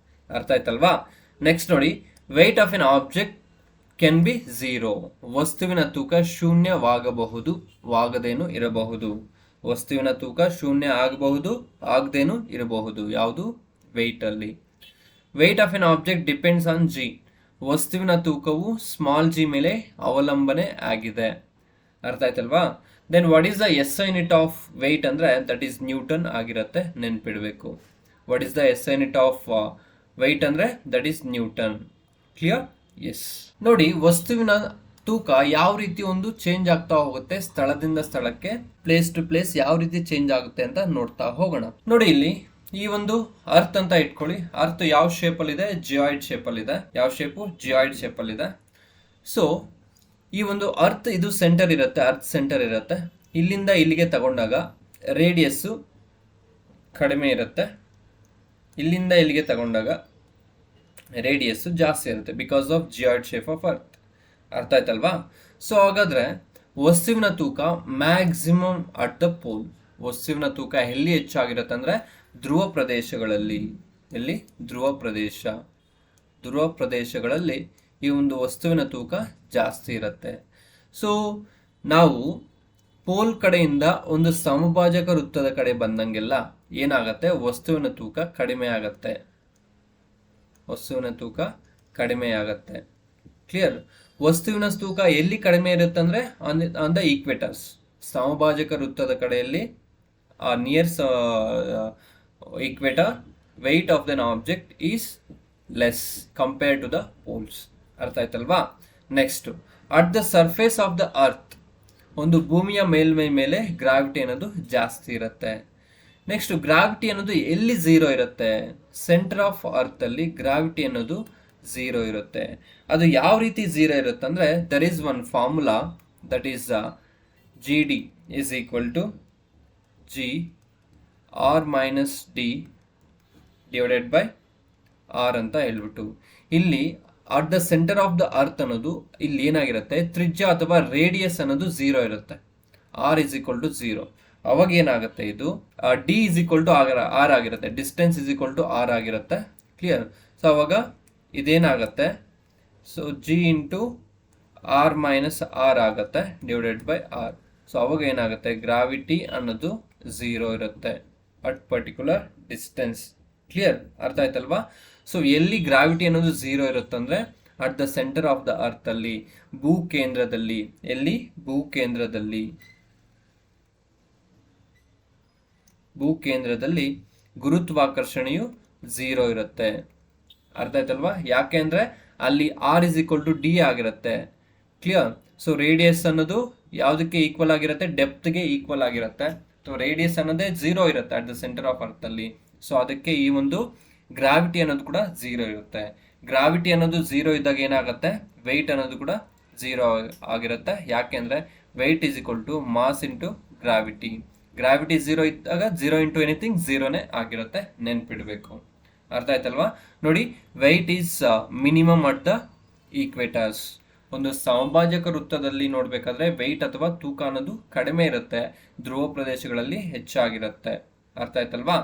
ಅರ್ಥ ಆಯ್ತಲ್ವಾ? ನೆಕ್ಸ್ಟ್ ನೋಡಿ, weight of an object can be zero. ವಸ್ತುವಿನ ತೂಕ ಶೂನ್ಯವಾಗಬಹುದು, ವಾಗದೇನು ಇರಬಹುದು. ವಸ್ತುವಿನ ತೂಕ ಶೂನ್ಯ ಆಗಬಹುದು, ಆಗದೇನು ಇರಬಹುದು. ಯಾವುದು? ವೆಯ್ಟ್ ಅಲ್ಲಿ. Weight of an object depends on g. ವಸ್ತುವಿನ ತೂಕವು ಸ್ಮಾಲ್ g ಮೇಲೆ ಅವಲಂಬನೆ ಆಗಿದೆ. ಅರ್ಥ ಆಯ್ತಲ್ವಾ? Then what is the SI unit of weight ಅಂದ್ರೆ ದಟ್ ಈಸ್ ನ್ಯೂಟನ್ ಆಗಿರುತ್ತೆ, ನೆನ್ಪಿಡ್ಬೇಕು. What is the SI unit of weight ಅಂದ್ರೆ that is newton. Clear? Yes. ನೋಡಿ, ವಸ್ತುವಿನ ತೂಕ ಯಾವ ರೀತಿ ಒಂದು ಚೇಂಜ್ ಆಗ್ತಾ ಹೋಗುತ್ತೆ ಸ್ಥಳದಿಂದ ಸ್ಥಳಕ್ಕೆ, ಪ್ಲೇಸ್ ಟು ಪ್ಲೇಸ್ ಯಾವ ರೀತಿ ಚೇಂಜ್ ಆಗುತ್ತೆ ಅಂತ ನೋಡ್ತಾ ಹೋಗೋಣ. ನೋಡಿ, ಇಲ್ಲಿ ಈ ಒಂದು ಅರ್ತ್ ಅಂತ ಇಟ್ಕೊಳ್ಳಿ. ಅರ್ತ್ ಯಾವ ಶೇಪ್ ಅಲ್ಲಿ ಇದೆ? ಜಿಯಾಯ್ಡ್ ಶೇಪ್ ಅಲ್ಲಿ ಇದೆ. ಯಾವ ಶೇಪು? ಜಿಯಾಯ್ಡ್ ಶೇಪ್ ಅಲ್ಲಿ ಇದೆ. ಸೊ ಈ ಒಂದು ಅರ್ತ್ ಇದು ಸೆಂಟರ್ ಇರುತ್ತೆ, ಅರ್ತ್ ಸೆಂಟರ್ ಇರುತ್ತೆ. ಇಲ್ಲಿಂದ ಇಲ್ಲಿಗೆ ತಗೊಂಡಾಗ ರೇಡಿಯಸ್ಸು ಕಡಿಮೆ ಇರುತ್ತೆ, ಇಲ್ಲಿಂದ ಇಲ್ಲಿಗೆ ತಗೊಂಡಾಗ ರೇಡಿಯಸ್ಸು ಜಾಸ್ತಿ ಇರುತ್ತೆ, because of geoid shape of earth. ಅರ್ಥ ಆಯ್ತಲ್ವಾ? ಸೊ ಹಾಗಾದ್ರೆ ವಸ್ತುವಿನ ತೂಕ ಮ್ಯಾಕ್ಸಿಮಮ್ ಅಟ್ ದ ಪೋಲ್. ವಸ್ತುವಿನ ತೂಕ ಎಲ್ಲಿ ಹೆಚ್ಚಾಗಿರುತ್ತೆ ಅಂದ್ರೆ ಧ್ರುವ ಪ್ರದೇಶಗಳಲ್ಲಿ. ಎಲ್ಲಿ? ಧ್ರುವ ಪ್ರದೇಶಗಳಲ್ಲಿ ಈ ಒಂದು ವಸ್ತುವಿನ ತೂಕ ಜಾಸ್ತಿ ಇರುತ್ತೆ. ಸೊ ನಾವು ಪೋಲ್ ಕಡೆಯಿಂದ ಒಂದು ಸಮಭಾಜಕ ವೃತ್ತದ ಕಡೆ ಬಂದಂಗೆಲ್ಲ ಏನಾಗತ್ತೆ? ವಸ್ತುವಿನ ತೂಕ ಕಡಿಮೆ ಆಗತ್ತೆ. ಕ್ಲಿಯರ್? ವಸ್ತುವಿನ ತೂಕ ಎಲ್ಲಿ ಕಡಿಮೆ ಇರುತ್ತೆ ಅಂದ್ರೆ ಆನ್ ದ ಈಕ್ವೇಟರ್ಸ್. ಸಮಭಾಜಕ ವೃತ್ತದ ಕಡೆಯಲ್ಲಿ near equator weight of an object is less compared to the poles. ಅರ್ಥ ಆಯ್ತಲ್ವಾ? Next, at the surface of the earth, ಒಂದು ಭೂಮಿಯ ಮೇಲ್ಮೈ ಮೇಲೆ ಗ್ರಾವಿಟಿ ಅನ್ನೋದು ಜಾಸ್ತಿ ಇರುತ್ತೆ. ನೆಕ್ಸ್ಟ್, ಗ್ರಾವಿಟಿ ಅನ್ನೋದು ಎಲ್ಲಿ ಝೀರೋ ಇರುತ್ತೆ? ಸೆಂಟರ್ ಆಫ್ ಅರ್ತ್ ಅಲ್ಲಿ ಗ್ರಾವಿಟಿ ಅನ್ನೋದು ಝೀರೋ ಇರುತ್ತೆ. ಅದು ಯಾವ ರೀತಿ ಝೀರೋ ಇರುತ್ತೆ ಅಂದ್ರೆ there is one formula, that is GD is equal to G R minus D divided by R ಅಂತ ಹೇಳ್ಬಿಟ್ಟು, ಇಲ್ಲಿ at the centre of the earth ಅನ್ನೋದು ಇಲ್ಲಿ ಏನಾಗಿರುತ್ತೆ? ತ್ರಿಜ್ಯ ಅಥವಾ ರೇಡಿಯಸ್ ಅನ್ನೋದು ಝೀರೋ ಇರುತ್ತೆ. R is equal to zero. ಅವಾಗ ಏನಾಗುತ್ತೆ? ಇದು D is equal to R ಆಗಿರುತ್ತೆ, distance is equal to R ಆಗಿರುತ್ತೆ. ಕ್ಲಿಯರ್? ಸೊ ಅವಾಗ ಇದೇನಾಗುತ್ತೆ? So g into r minus r ಆಗುತ್ತೆ ಡಿವೈಡೆಡ್ ಬೈ ಆರ್. ಸೊ ಅವಾಗ ಏನಾಗುತ್ತೆ? ಗ್ರಾವಿಟಿ ಅನ್ನೋದು ಝೀರೋ ಇರುತ್ತೆ ಅಟ್ ಪರ್ಟಿಕ್ಯುಲರ್ ಡಿಸ್ಟೆನ್ಸ್. ಕ್ಲಿಯರ್? ಅರ್ಥ ಆಯ್ತಲ್ವಾ? ಸೊ ಎಲ್ಲಿ ಗ್ರಾವಿಟಿ ಅನ್ನೋದು ಝೀರೋ ಇರುತ್ತಂದ್ರೆ at the centre of the earth ಅಲ್ಲಿ, ಭೂಕೇಂದ್ರದಲ್ಲಿ. ಎಲ್ಲಿ? ಭೂಕೇಂದ್ರದಲ್ಲಿ ಗುರುತ್ವಾಕರ್ಷಣೆಯು ಝೀರೋ ಇರುತ್ತೆ. ಅರ್ಥ ಆಯ್ತಲ್ವಾ? ಯಾಕೆ ಅಂದ್ರೆ ಅಲ್ಲಿ R is equal to D ಆಗಿರುತ್ತೆ. ಕ್ಲಿಯರ್? ಸೊ ರೇಡಿಯಸ್ ಅನ್ನೋದು ಯಾವುದಕ್ಕೆ ಈಕ್ವಲ್ ಆಗಿರುತ್ತೆ? ಡೆಪ್ತ್ಗೆ ಈಕ್ವಲ್ ಆಗಿರುತ್ತೆ. ಸೊ ರೇಡಿಯಸ್ ಅನ್ನೋದೇ ಝೀರೋ ಇರುತ್ತೆ at the centre of earth ಅಲ್ಲಿ. ಸೊ ಅದಕ್ಕೆ ಈ ಒಂದು ಗ್ರಾವಿಟಿ ಅನ್ನೋದು ಕೂಡ ಝೀರೋ ಇರುತ್ತೆ. ಗ್ರಾವಿಟಿ ಅನ್ನೋದು ಝೀರೋ ಇದ್ದಾಗ ಏನಾಗುತ್ತೆ? ವೆಯ್ಟ್ ಅನ್ನೋದು ಕೂಡ ಝೀರೋ ಆಗಿರುತ್ತೆ. ಯಾಕೆಂದ್ರೆ weight is equal to mass into gravity. Gravity zero ಇದ್ದಾಗ ಝೀರೋ ಇಂಟು ಎನಿಥಿಂಗ್ ಝೀರೋನೇ ಆಗಿರುತ್ತೆ, ನೆನ್ಪಿಡ್ಬೇಕು. ಅರ್ಥ ಆಯ್ತಲ್ವಾ? ನೋಡಿ, weight is minimum at the equators. ಒಂದು ಸಮಭಾಜಕ ವೃತ್ತದಲ್ಲಿ ನೋಡ್ಬೇಕಾದ್ರೆ ವೆಯ್ಟ್ ಅಥವಾ ತೂಕ ಅನ್ನೋದು ಕಡಿಮೆ ಇರುತ್ತೆ, ಧ್ರುವ ಪ್ರದೇಶಗಳಲ್ಲಿ ಹೆಚ್ಚಾಗಿರುತ್ತೆ. ಅರ್ಥ ಆಯ್ತಲ್ವಾ?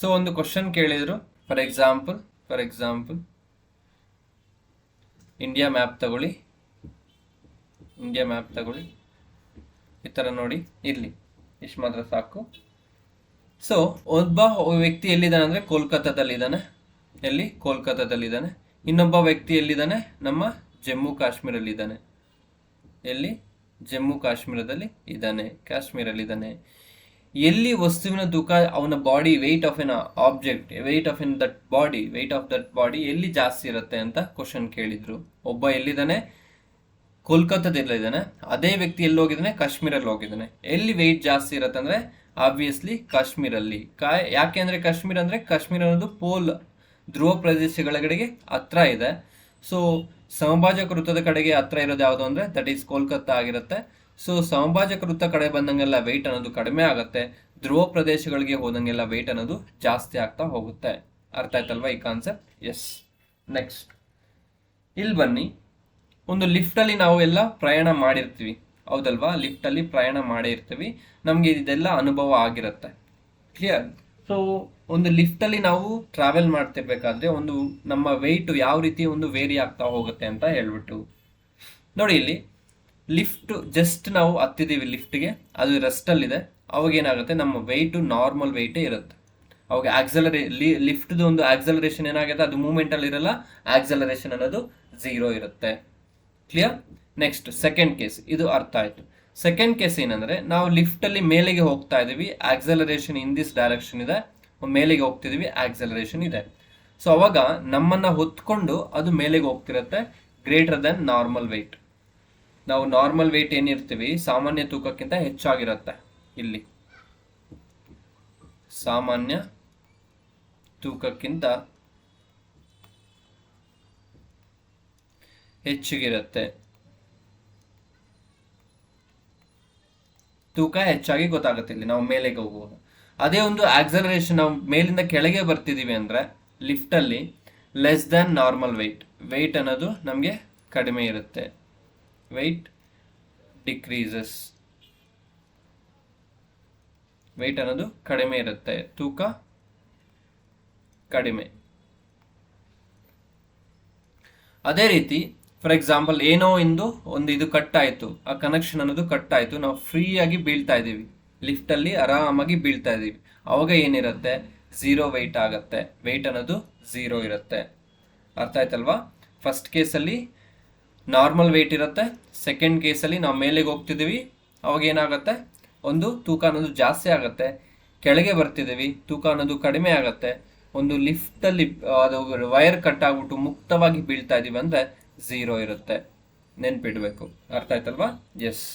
ಸೊ ಒಂದು ಕ್ವಶನ್ ಕೇಳಿದ್ರು, ಫಾರ್ ಎಕ್ಸಾಂಪಲ್ ಇಂಡಿಯಾ ಮ್ಯಾಪ್ ತಗೊಳ್ಳಿ. ಈ ತರ ನೋಡಿ, ಇರ್ಲಿ, ಇಷ್ಟು ಮಾತ್ರ ಸಾಕು. ಸೊ ಒಬ್ಬ ವ್ಯಕ್ತಿ ಎಲ್ಲಿದ್ದಾನೆ ಅಂದ್ರೆ ಕೋಲ್ಕತ್ತಾದಲ್ಲಿದ್ದಾನೆ. ಎಲ್ಲಿ? ಕೋಲ್ಕತ್ತಾದಲ್ಲಿದ್ದಾನೆ. ಇನ್ನೊಬ್ಬ ವ್ಯಕ್ತಿ ಎಲ್ಲಿದ್ದಾನೆ? ನಮ್ಮ ಜಮ್ಮು ಕಾಶ್ಮೀರಲ್ಲಿದ್ದಾನೆ. ಎಲ್ಲಿ? ಜಮ್ಮು ಕಾಶ್ಮೀರದಲ್ಲಿ ಇದ್ದಾನೆ, ಕಾಶ್ಮೀರಲ್ಲಿದ್ದಾನೆ. ಎಲ್ಲಿ ವಸ್ತುವಿನ ತೂಕ, ಅವನ body weight of an object, weight of that body ಎಲ್ಲಿ ಜಾಸ್ತಿ ಇರುತ್ತೆ ಅಂತ ಕ್ವಶನ್ ಕೇಳಿದ್ರು. ಒಬ್ಬ ಎಲ್ಲಿದ್ದಾನೆ? ಕೋಲ್ಕತ್ತಾದಲ್ಲಿದ್ದಾನೆ. ಅದೇ ವ್ಯಕ್ತಿ ಎಲ್ಲಿ ಹೋಗಿದ್ದಾನೆ? ಕಾಶ್ಮೀರಲ್ಲಿ ಹೋಗಿದ್ದಾನೆ. ಎಲ್ಲಿ ವೆಯ್ಟ್ ಜಾಸ್ತಿ ಇರುತ್ತೆ ಅಂದ್ರೆ ಆಬ್ವಿಯಸ್ಲಿ ಕಾಶ್ಮೀರಲ್ಲಿ. ಯಾಕೆ ಅಂದ್ರೆ ಕಾಶ್ಮೀರ ಅನ್ನೋದು ಪೋಲ್, ಧ್ರುವ ಪ್ರದೇಶಗಳ ಕಡೆಗೆ ಹತ್ರ ಇದೆ. ಸೊ ಸಮಭಾಜಕ ವೃತ್ತದ ಕಡೆಗೆ ಹತ್ರ ಇರೋದು ಯಾವುದು ಅಂದ್ರೆ ದಟ್ ಈಸ್ ಕೋಲ್ಕತ್ತಾ ಆಗಿರುತ್ತೆ. ಸೊ ಸಮಭಾಜಕ ವೃತ್ತ ಕಡೆ ಬಂದಂಗೆಲ್ಲ ವೆಯ್ಟ್ ಅನ್ನೋದು ಕಡಿಮೆ ಆಗುತ್ತೆ, ಧ್ರುವ ಪ್ರದೇಶಗಳಿಗೆ ಹೋದಂಗೆಲ್ಲ ವೆಯ್ಟ್ ಅನ್ನೋದು ಜಾಸ್ತಿ ಆಗ್ತಾ ಹೋಗುತ್ತೆ. ಅರ್ಥ ಆಯ್ತಲ್ವಾ ಈ ಕಾನ್ಸೆಪ್ಟ್? ಎಸ್. ನೆಕ್ಸ್ಟ್, ಇಲ್ಲಿ ಬನ್ನಿ. ಒಂದು ಲಿಫ್ಟಲ್ಲಿ ನಾವು ಎಲ್ಲ ಪ್ರಯಾಣ ಮಾಡಿರ್ತೀವಿ, ಹೌದಲ್ವಾ? ಲಿಫ್ಟಲ್ಲಿ ಪ್ರಯಾಣ ಮಾಡೇ ಇರ್ತೀವಿ, ನಮಗೆ ಇದೆಲ್ಲ ಅನುಭವ ಆಗಿರುತ್ತೆ. ಕ್ಲಿಯರ್? ಸೊ ಒಂದು ಲಿಫ್ಟಲ್ಲಿ ನಾವು ಟ್ರಾವೆಲ್ ಮಾಡ್ತಿರ್ಬೇಕಾದ್ರೆ ಒಂದು ನಮ್ಮ ವೆಯ್ಟ್ ಯಾವ ರೀತಿ ಒಂದು ವೇರಿ ಆಗ್ತಾ ಹೋಗುತ್ತೆ ಅಂತ ಹೇಳ್ಬಿಟ್ಟು ನೋಡಿ. ಇಲ್ಲಿ ಲಿಫ್ಟ್ ಜಸ್ಟ್ ನಾವು ಹತ್ತಿದ್ದೀವಿ ಲಿಫ್ಟ್ಗೆ, ಅದು ರೆಸ್ಟಲ್ಲಿದೆ. ಅವಾಗ ಏನಾಗುತ್ತೆ? ನಮ್ಮ ವೆಯ್ಟು ನಾರ್ಮಲ್ ವೆಯ್ಟೇ ಇರುತ್ತೆ. ಅವಾಗ ಲಿಫ್ಟ್ದು ಒಂದು ಆಕ್ಸಲರೇಷನ್ ಏನಾಗುತ್ತೆ? ಅದು ಮೂವ್ಮೆಂಟಲ್ಲಿ ಇರಲ್ಲ, ಆಕ್ಸಲರೇಷನ್ ಅನ್ನೋದು ಝೀರೋ ಇರುತ್ತೆ. ಕ್ಲಿಯರ್? ನೆಕ್ಸ್ಟ್ ಸೆಕೆಂಡ್ ಕೇಸ್, ಇದು ಅರ್ಥ ಆಯ್ತು. ಸೆಕೆಂಡ್ ಕೇಸ್ ಏನಂದ್ರೆ, ನಾವು ಲಿಫ್ಟಲ್ಲಿ ಮೇಲೆಗೆ ಹೋಗ್ತಾ ಇದೀವಿ, ಆಕ್ಸಲರೇಷನ್ ಇನ್ ದಿಸ್ ಡೈರೆಕ್ಷನ್ ಇದೆ, ಮೇಲೆಗೆ ಹೋಗ್ತಿದೀವಿ, ಆಕ್ಸಲರೇಷನ್ ಇದೆ. ಸೊ ಅವಾಗ ನಮ್ಮನ್ನ ಹೊತ್ಕೊಂಡು ಅದು ಮೇಲೆಗೆ ಹೋಗ್ತಿರುತ್ತೆ, ಗ್ರೇಟರ್ ದೆನ್ ನಾರ್ಮಲ್ ವೆಯ್ಟ್. ನಾವು ನಾರ್ಮಲ್ ವೆಯ್ಟ್ ಏನಿರ್ತೀವಿ ಸಾಮಾನ್ಯ ತೂಕಕ್ಕಿಂತ ಹೆಚ್ಚಾಗಿರುತ್ತೆ. ಇಲ್ಲಿ ಸಾಮಾನ್ಯ ತೂಕಕ್ಕಿಂತ ಹೆಚ್ಚಿಗಿರುತ್ತೆ. ತೂಕ ಹೆಚ್ಚಾಗಿ ಗೊತ್ತಾಗುತ್ತೆ ಇಲ್ಲಿ ನಾವು ಮೇಲೆಗೆ ಹೋಗುವಾಗ. ಅದೇ ಒಂದು ಆಕ್ಸಲರೇಷನ್, ನಾವು ಮೇಲಿಂದ ಕೆಳಗೆ ಬರ್ತಿದೀವಿ ಅಂದ್ರೆ ಲಿಫ್ಟಲ್ಲಿ ಲೆಸ್ ದ್ಯಾನ್ ನಾರ್ಮಲ್ ವೆಯ್ಟ್ ಅನ್ನೋದು ನಮಗೆ ಕಡಿಮೆ ಇರುತ್ತೆ. ವೆಯ್ಟ್ ಡಿಕ್ರೀಸಸ್, ವೆಯ್ಟ್ ಅನ್ನೋದು ಕಡಿಮೆ ಇರುತ್ತೆ, ತೂಕ ಕಡಿಮೆ. ಅದೇ ರೀತಿ ಫಾರ್ ಎಕ್ಸಾಂಪಲ್ ಏನೋ ಒಂದು ಇದು ಕಟ್ ಆಯಿತು, ಆ ಕನೆಕ್ಷನ್ ಅನ್ನೋದು ಕಟ್ ಆಯಿತು, ನಾವು ಫ್ರೀಯಾಗಿ ಬೀಳ್ತಾ ಇದ್ದೀವಿ, ಲಿಫ್ಟಲ್ಲಿ ಆರಾಮಾಗಿ ಬೀಳ್ತಾ ಇದ್ದೀವಿ, ಅವಾಗ ಏನಿರುತ್ತೆ, 0 ವೆಯ್ಟ್ ಆಗುತ್ತೆ, ವೆಯ್ಟ್ ಅನ್ನೋದು 0 ಇರುತ್ತೆ. ಅರ್ಥ ಆಯ್ತಲ್ವಾ? ಫಸ್ಟ್ ಕೇಸಲ್ಲಿ ನಾರ್ಮಲ್ ವೆಯ್ಟ್ ಇರುತ್ತೆ, ಸೆಕೆಂಡ್ ಕೇಸಲ್ಲಿ ನಾವು ಮೇಲೆಗೆ ಹೋಗ್ತಿದ್ದೀವಿ, ಅವಾಗ ಏನಾಗುತ್ತೆ, ಒಂದು ತೂಕ ಅನ್ನೋದು ಜಾಸ್ತಿ ಆಗುತ್ತೆ, ಕೆಳಗೆ ಬರ್ತಿದ್ದೀವಿ, ತೂಕ ಅನ್ನೋದು ಕಡಿಮೆ ಆಗುತ್ತೆ. ಒಂದು ಲಿಫ್ಟಲ್ಲಿ ಅದು ವೈರ್ ಕಟ್ ಆಗ್ಬಿಟ್ಟು ಮುಕ್ತವಾಗಿ ಬೀಳ್ತಾ ಇದೀವಿ ಅಂದ್ರೆ 0 ಇರುತ್ತೆ, ನೆನ್ಪಿಡ್ಬೇಕು. ಅರ್ಥ ಆಯ್ತಲ್ವಾ? ಎಸ್.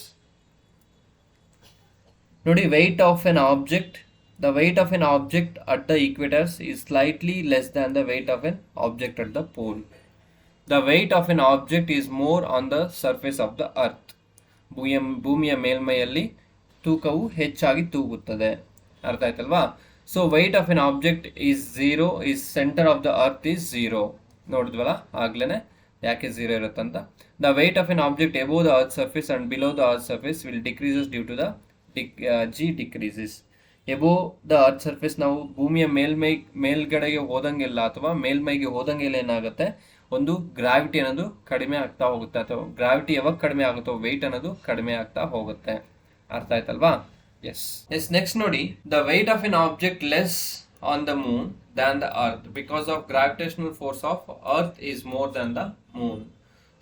ನೋಡಿ, weight of an object, the weight of an object at the equators is slightly less than the weight of an object at the pole. The weight of an object is more on the surface of the earth. ಭೂಮಿಯ ಮೇಲ್ಮೈಯಲ್ಲಿ ತೂಕವು ಹೆಚ್ಚಾಗಿ ತೂಗುತ್ತದೆ. ಅರ್ಥ ಆಯ್ತಲ್ವಾ? So weight of an object is 0, is centre of the earth is 0. ನೋಡಿದ್ವಲ್ಲ ಆಗ್ಲೇನೆ ಯಾಕೆ 0 ಇರುತ್ತಂತ. The weight of an object above the earth surface and below the earth surface will decreases due to the g decreases. Above the earth surface, ನಾವು ಭೂಮಿಯ ಮೇಲ್ಗಡೆಗೆ ಹೋದಂಗೆಲ್ಲ ಅಥವಾ ಮೇಲ್ಮೈಗೆ ಹೋದಂಗೆಲ್ಲ ಏನಾಗುತ್ತೆ, ಒಂದು ಗ್ರಾವಿಟಿ ಅನ್ನೋದು ಕಡಿಮೆ ಆಗ್ತಾ ಹೋಗುತ್ತೆ, ಅಥವಾ ಗ್ರಾವಿಟಿ ಯಾವಾಗ ಕಡಿಮೆ ಆಗುತ್ತೋ ವೆಯ್ಟ್ ಅನ್ನೋದು ಕಡಿಮೆ ಆಗ್ತಾ ಹೋಗುತ್ತೆ. ಅರ್ಥ ಆಯ್ತಲ್ವಾ? ಎಸ್. ನೆಕ್ಸ್ಟ್ ನೋಡಿ, the weight of an object less on the moon than the earth because of gravitational force of earth is more than the moon.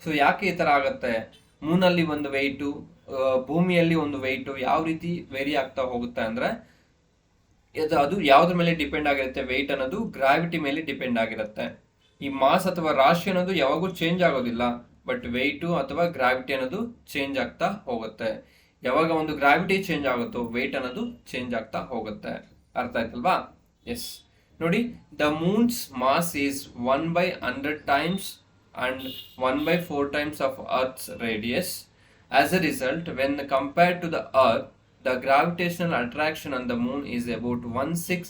So ಯಾಕೆ ಈ ತರ ಆಗುತ್ತೆ? ಮೂನಲ್ಲಿ ಒಂದು ವೆಯ್ಟು, ಭೂಮಿಯಲ್ಲಿ ಒಂದು ವೆಯ್ಟು ಯಾವ ರೀತಿ ವೇರಿ ಆಗ್ತಾ ಹೋಗುತ್ತೆ ಅಂದ್ರೆ ಅದು ಯಾವ್ದ್ರ ಮೇಲೆ ಡಿಪೆಂಡ್ ಆಗಿರುತ್ತೆ, ವೆಯ್ಟ್ ಅನ್ನೋದು ಗ್ರಾವಿಟಿ ಮೇಲೆ ಡಿಪೆಂಡ್ ಆಗಿರುತ್ತೆ. ಈ ಮಾಸ್ ಅಥವಾ ರಾಶಿ ಅನ್ನೋದು ಯಾವಾಗೂ ಚೇಂಜ್ ಆಗೋದಿಲ್ಲ, ಬಟ್ ವೆಯ್ಟು ಅಥವಾ ಗ್ರಾವಿಟಿ ಅನ್ನೋದು ಚೇಂಜ್ ಆಗ್ತಾ ಹೋಗುತ್ತೆ. ಯಾವಾಗ ಒಂದು ಗ್ರಾವಿಟಿ ಚೇಂಜ್ ಆಗುತ್ತೋ ವೆಯ್ಟ್ ಅನ್ನೋದು ಚೇಂಜ್ ಆಗ್ತಾ ಹೋಗುತ್ತೆ. ಅರ್ಥ ಆಯ್ತಲ್ವಾ? ಎಸ್. ನೋಡಿ, the moon's mass is 1/100 times and 1/4 times of Earth's radius. As a result, when compared to the Earth, the gravitational attraction on the moon is about 1/6.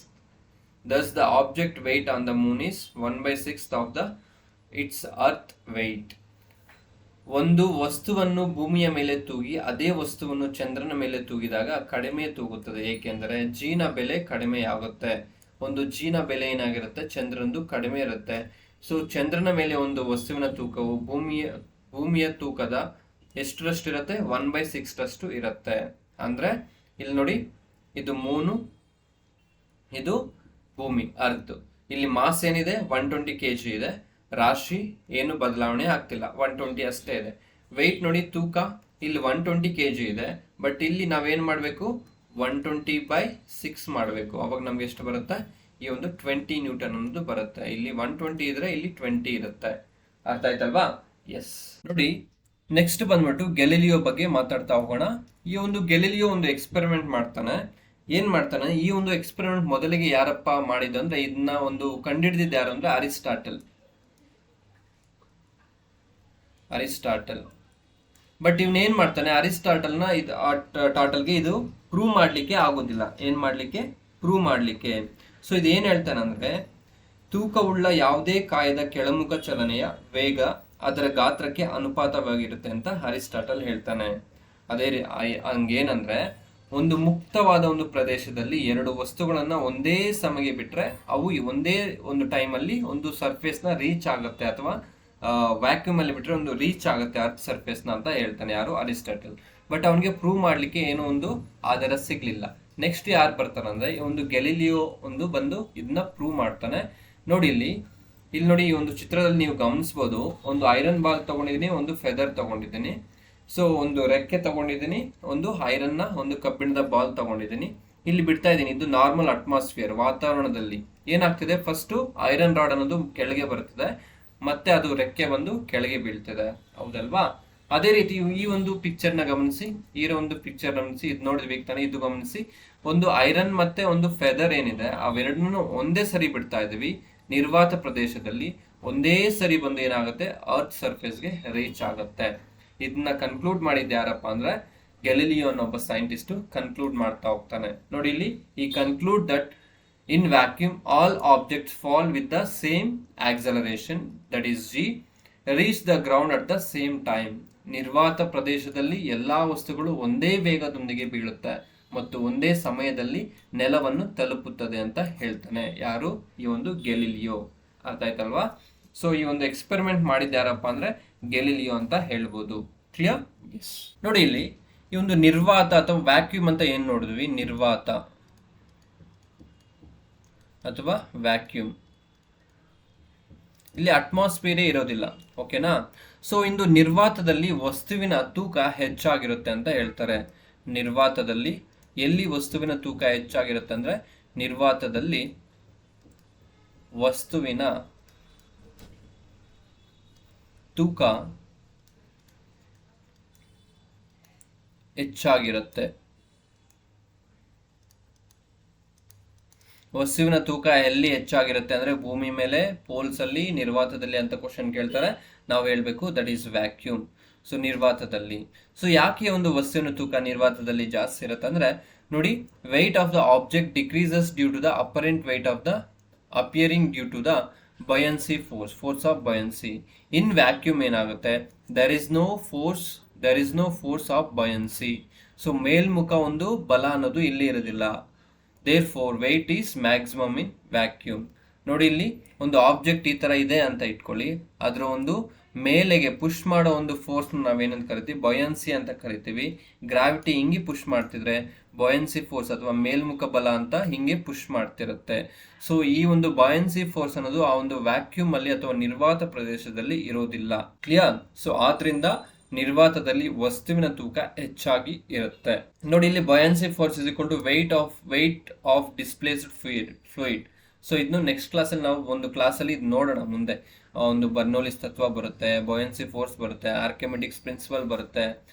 Thus, the object weight on the moon is 1/6 of its Earth weight. ಒಂದು ವಸ್ತುವನ್ನು ಭೂಮಿಯ ಮೇಲೆ ತೂಗಿ ಅದೇ ವಸ್ತುವನ್ನು ಚಂದ್ರನ ಮೇಲೆ ತೂಗಿದಾಗ ಕಡಿಮೆ ತೂಗುತ್ತದೆ, ಏಕೆಂದರೆ ಜೀನ ಬೆಲೆ ಕಡಿಮೆ ಆಗುತ್ತೆ. ಒಂದು ಜೀನ ಬೆಲೆ ಏನಾಗಿರುತ್ತೆ, ಚಂದ್ರನದು ಕಡಿಮೆ ಇರುತ್ತೆ. ಸೊ ಚಂದ್ರನ ಮೇಲೆ ಒಂದು ವಸ್ತುವಿನ ತೂಕವು ಭೂಮಿಯ ತೂಕದ ಎಷ್ಟರಷ್ಟಿರುತ್ತೆ, 1/6 ಇರುತ್ತೆ. ಅಂದ್ರೆ ಇಲ್ಲಿ ನೋಡಿ, ಇದು ಮೂನು, ಇದು ಭೂಮಿ ಅರ್ತ್. ಇಲ್ಲಿ ಮಾಸ್ ಏನಿದೆ 120 kg ಇದೆ, ರಾಶಿ ಏನು ಬದಲಾವಣೆ ಆಗ್ತಿಲ್ಲ, 120 ಅಷ್ಟೇ ಇದೆ. ವೆಯ್ಟ್ ನೋಡಿ, ತೂಕ ಇಲ್ಲಿ 120 kg ಇದೆ, ಬಟ್ ಇಲ್ಲಿ ನಾವೇನ್ ಮಾಡಬೇಕು, 120/6 ಮಾಡಬೇಕು. ಅವಾಗ ನಮ್ಗೆ ಎಷ್ಟು ಬರುತ್ತೆ, ಈ ಒಂದು 20 ನ್ಯೂಟನ್ ಅನ್ನೋದು ಬರುತ್ತೆ. ಇಲ್ಲಿ 120 ಇದ್ರೆ ಇಲ್ಲಿ 20 ಇರುತ್ತೆ. ಅರ್ಥ ಆಯ್ತಲ್ವಾ? ಎಸ್. ನೋಡಿ, ನೆಕ್ಸ್ಟ್ ಬಂದ್ಬಿಟ್ಟು ಗೆಲಿಲಿಯೋ ಬಗ್ಗೆ ಮಾತಾಡ್ತಾ ಹೋಗೋಣ. ಈ ಒಂದು ಗೆಲಿಲಿಯೋ ಒಂದು ಎಕ್ಸ್ಪೆರಿಮೆಂಟ್ ಮಾಡ್ತಾನೆ. ಏನ್ ಮಾಡ್ತಾನೆ, ಈ ಒಂದು ಎಕ್ಸ್ಪೆರಿಮೆಂಟ್ ಮೊದಲಿಗೆ ಯಾರಪ್ಪ ಮಾಡಿದಂದ್ರೆ ಇದನ್ನ ಒಂದು ಕಂಡಿಡಿದಿದ್ದು ಯಾರು ಅಂದ್ರೆ ಅರಿಸ್ಟಾಟಲ್. ಬಟ್ ಇವನ್ ಏನ್ ಮಾಡ್ತಾನೆ, ಅರಿಸ್ಟಾಟಲ್ನ ಟಾಟಲ್ಗೆ ಇದು ಪ್ರೂವ್ ಮಾಡ್ಲಿಕ್ಕೆ ಆಗೋದಿಲ್ಲ. ಏನ್ ಮಾಡ್ಲಿಕ್ಕೆ? ಪ್ರೂವ್ ಮಾಡ್ಲಿಕ್ಕೆ. ಸೊ ಇದು ಏನ್ ಹೇಳ್ತಾನೆ ಅಂದ್ರೆ, ತೂಕವುಳ್ಳ ಯಾವುದೇ ಕಾಯದ ಕೆಳಮುಖ ಚಲನೆಯ ವೇಗ ಅದರ ಗಾತ್ರಕ್ಕೆ ಅನುಪಾತವಾಗಿರುತ್ತೆ ಅಂತ ಅರಿಸ್ಟಾಟಲ್ ಹೇಳ್ತಾನೆ. ಅದೇ ಹಂಗೇನಂದ್ರೆ, ಒಂದು ಮುಕ್ತವಾದ ಒಂದು ಪ್ರದೇಶದಲ್ಲಿ ಎರಡು ವಸ್ತುಗಳನ್ನ ಒಂದೇ ಸಮಯ ಬಿಟ್ರೆ ಅವು ಒಂದೇ ಒಂದು ಟೈಮಲ್ಲಿ ಒಂದು ಸರ್ಫೇಸ್ ನ ರೀಚ್ ಆಗುತ್ತೆ, ಅಥವಾ ವ್ಯಾಕ್ಯೂಮ್ ಅಲ್ಲಿ ಬಿಟ್ರೆ ಒಂದು ರೀಚ್ ಆಗುತ್ತೆ ಅರ್ತ್ ಸರ್ಫೇಸ್ ನ ಅಂತ ಹೇಳ್ತಾನೆ ಯಾರು, ಅರಿಸ್ಟಾಟಲ್. ಬಟ್ ಅವನಿಗೆ ಪ್ರೂವ್ ಮಾಡ್ಲಿಕ್ಕೆ ಏನೋ ಒಂದು ಆಧಾರ ಸಿಗ್ಲಿಲ್ಲ. ನೆಕ್ಸ್ಟ್ ಯಾರು ಬರ್ತಾರಂದ್ರೆ ಒಂದು ಗೆಲಿಲಿಯೋ ಒಂದು ಬಂದು ಇದನ್ನ ಪ್ರೂವ್ ಮಾಡ್ತಾನೆ. ನೋಡಿ ಇಲ್ಲಿ ನೋಡಿ, ಈ ಒಂದು ಚಿತ್ರದಲ್ಲಿ ನೀವು ಗಮನಿಸಬಹುದು, ಒಂದು ಐರನ್ ಬಾಲ್ ತಗೊಂಡಿದ್ದೀನಿ, ಒಂದು ಫೆದರ್ ತಗೊಂಡಿದ್ದೀನಿ. ಸೊ ಒಂದು ರೆಕ್ಕೆ ತಗೊಂಡಿದ್ದೀನಿ, ಒಂದು ಐರನ್ ನ ಒಂದು ಕಬ್ಬಿಣದ ಬಾಲ್ ತಗೊಂಡಿದ್ದೀನಿ, ಇಲ್ಲಿ ಬಿಡ್ತಾ ಇದ್ದೀನಿ. ಇದು ನಾರ್ಮಲ್ ಅಟ್ಮಾಸ್ಫಿಯರ್ ವಾತಾವರಣದಲ್ಲಿ ಏನಾಗ್ತಿದೆ, ಫಸ್ಟ್ ಐರನ್ ರಾಡ್ ಅನ್ನೋದು ಕೆಳಗೆ ಬರ್ತದೆ, ಮತ್ತೆ ಅದು ರೆಕ್ಕೆ ಬಂದು ಕೆಳಗೆ ಬೀಳ್ತಿದೆ, ಹೌದಲ್ವಾ? ಅದೇ ರೀತಿ ಈ ಒಂದು ಪಿಕ್ಚರ್ ನ ಗಮನಿಸಿ, ಈ ಒಂದು ಪಿಕ್ಚರ್ ಗಮನಿಸಿ, ಇದು ನೋಡಿದ್ವಿ ತಾನೆ, ಇದು ಗಮನಿಸಿ. ಒಂದು ಐರನ್ ಮತ್ತೆ ಒಂದು ಫೆದರ್ ಏನಿದೆ ಅವೆರಡನ್ನು ಒಂದೇ ಸರಿ ಬಿಡ್ತಾ ಇದೀವಿ ನಿರ್ವಾತ ಪ್ರದೇಶದಲ್ಲಿ, ಒಂದೇ ಸರಿ ಬಂದು ಏನಾಗುತ್ತೆ, ಅರ್ತ್ ಸರ್ಫೇಸ್ಗೆ ರೀಚ್ ಆಗುತ್ತೆ. ಇದನ್ನ ಕನ್ಕ್ಲೂಡ್ ಮಾಡಿದ್ದು ಯಾರಪ್ಪ ಅಂದ್ರೆ ಗೆಲಿಲಿಯೋ ಅನ್ನೋ ಒಬ್ಬ ಸೈಂಟಿಸ್ಟ್ ಕನ್ಕ್ಲೂಡ್ ಮಾಡ್ತಾ ಹೋಗ್ತಾನೆ. ನೋಡಿ ಇಲ್ಲಿ, ಈ conclude that in vacuum all objects fall with the same acceleration, that is g, reach the ground at the same time. ನಿರ್ವಾತ ಪ್ರದೇಶದಲ್ಲಿ ಎಲ್ಲಾ ವಸ್ತುಗಳು ಒಂದೇ ವೇಗದೊಂದಿಗೆ ಬೀಳುತ್ತೆ ಮತ್ತು ಒಂದೇ ಸಮಯದಲ್ಲಿ ನೆಲವನ್ನು ತಲುಪುತ್ತದೆ ಅಂತ ಹೇಳ್ತಾನೆ. ಯಾರು? ಈ ಒಂದು ಗೆಲಿಲಿಯೋ. ಅರ್ಥ ಆಯ್ತಲ್ವಾ? ಸೊ ಈ ಒಂದು ಎಕ್ಸ್ಪೆರಿಮೆಂಟ್ ಮಾಡಿದ ಯಾರಪ್ಪ ಅಂದ್ರೆ ಗೆಲಿಲಿಯೋ ಅಂತ ಹೇಳ್ಬೋದು. ಕ್ಲಿಯರ್? ಎಸ್. ನೋಡಿ ಇಲ್ಲಿ ಈ ಒಂದು ನಿರ್ವಾತ ಅಥವಾ ವ್ಯಾಕ್ಯೂಮ್ ಅಂತ ಏನ್ ನೋಡಿದ್ವಿ, ನಿರ್ವಾತ ಅಥವಾ ವ್ಯಾಕ್ಯೂಮ್, ಇಲ್ಲಿ ಅಟ್ಮಾಸ್ಫಿಯರೇ ಇರೋದಿಲ್ಲ. ಓಕೆನಾ? ಸೊ ಇಂದು ನಿರ್ವಾತದಲ್ಲಿ ವಸ್ತುವಿನ ತೂಕ ಹೆಚ್ಚಾಗಿರುತ್ತೆ ಅಂತ ಹೇಳ್ತಾರೆ. ನಿರ್ವಾತದಲ್ಲಿ ಎಲ್ಲಿ ವಸ್ತುವಿನ ತೂಕ ಹೆಚ್ಚಾಗಿರುತ್ತೆ ಅಂದ್ರೆ ನಿರ್ವಾತದಲ್ಲಿ ವಸ್ತುವಿನ ತೂಕ ಹೆಚ್ಚಾಗಿರುತ್ತೆ. ವಸ್ತುವಿನ ತೂಕ ಎಲ್ಲಿ ಹೆಚ್ಚಾಗಿರುತ್ತೆ ಅಂದ್ರೆ ಭೂಮಿ ಮೇಲೆ, ಪೋಲ್ಸ್ ಅಲ್ಲಿ, ನಿರ್ವಾತದಲ್ಲಿ ಅಂತ ಕ್ವಶನ್ ಕೇಳ್ತಾರೆ. ನಾವು ಹೇಳ್ಬೇಕು ದಟ್ ಈಸ್ ವ್ಯಾಕ್ಯೂಮ್. ಸೊ ನಿರ್ವಾತದಲ್ಲಿ. ಸೊ ಯಾಕೆ ಒಂದು ವಸ್ತುವಿನ ತೂಕ ನಿರ್ವಾತದಲ್ಲಿ ಜಾಸ್ತಿ ಇರುತ್ತೆ ಅಂದ್ರೆ ನೋಡಿ, weight of the object decreases due to the apparent weight of the appearing due to the buoyancy force of buoyancy. In vacuum ಏನಾಗುತ್ತೆ, there is no force of buoyancy. So ಮೇಲ್ಮುಖ ಒಂದು ಬಲ ಅನ್ನೋದು ಇಲ್ಲಿ ಇರೋದಿಲ್ಲ. therefore weight is maximum in vacuum. ನೋಡಿ ಇಲ್ಲಿ ಒಂದು ಆಬ್ಜೆಕ್ಟ್ ಈ ತರ ಇದೆ ಅಂತ ಇಟ್ಕೊಳ್ಳಿ, ಅದರ ಒಂದು ಮೇಲೆಗೆ ಪುಷ್ ಮಾಡೋ ಒಂದು ಫೋರ್ಸ್ ನಾವೇನಂತ ಕರಿತೀವಿ, ಬೊಯನ್ಸಿ ಅಂತ ಕರಿತೀವಿ. ಗ್ರಾವಿಟಿ ಹಿಂಗೆ ಪುಷ್ ಮಾಡ್ತಿದ್ರೆ ಬೊಯನ್ಸಿ ಫೋರ್ಸ್ ಅಥವಾ ಮೇಲ್ಮುಖ ಬಲ ಅಂತ ಹಿಂಗೆ ಪುಷ್ ಮಾಡ್ತಿರುತ್ತೆ. ಸೊ ಈ ಒಂದು ಬೊಯನ್ಸಿ ಫೋರ್ಸ್ ಅನ್ನೋದು ಆ ಒಂದು ವ್ಯಾಕ್ಯೂಮ್ ಅಲ್ಲಿ ಅಥವಾ ನಿರ್ವಾತ ಪ್ರದೇಶದಲ್ಲಿ ಇರೋದಿಲ್ಲ. ಕ್ಲಿಯರ್? ಸೊ ಆದ್ರಿಂದ ನಿರ್ವಾತದಲ್ಲಿ ವಸ್ತುವಿನ ತೂಕ ಹೆಚ್ಚಾಗಿ ಇರುತ್ತೆ. ನೋಡಿ ಇಲ್ಲಿ buoyancy force is equal to weight of displaced fluid. So ಇದನ್ನು ನೆಕ್ಸ್ಟ್ ಕ್ಲಾಸಲ್ಲಿ ನಾವು ಒಂದು ಕ್ಲಾಸಲ್ಲಿ ಇದು ನೋಡೋಣ. ಮುಂದೆ ಒಂದು ಬರ್ನೌಲಿಸ್ ತತ್ವ ಬರುತ್ತೆ, ಬೊಯನ್ಸಿ ಫೋರ್ಸ್ ಬರುತ್ತೆ, ಆರ್ಕಿಮಿಡಿಸ್ ಪ್ರಿನ್ಸಿಪಲ್ ಬರುತ್ತೆ.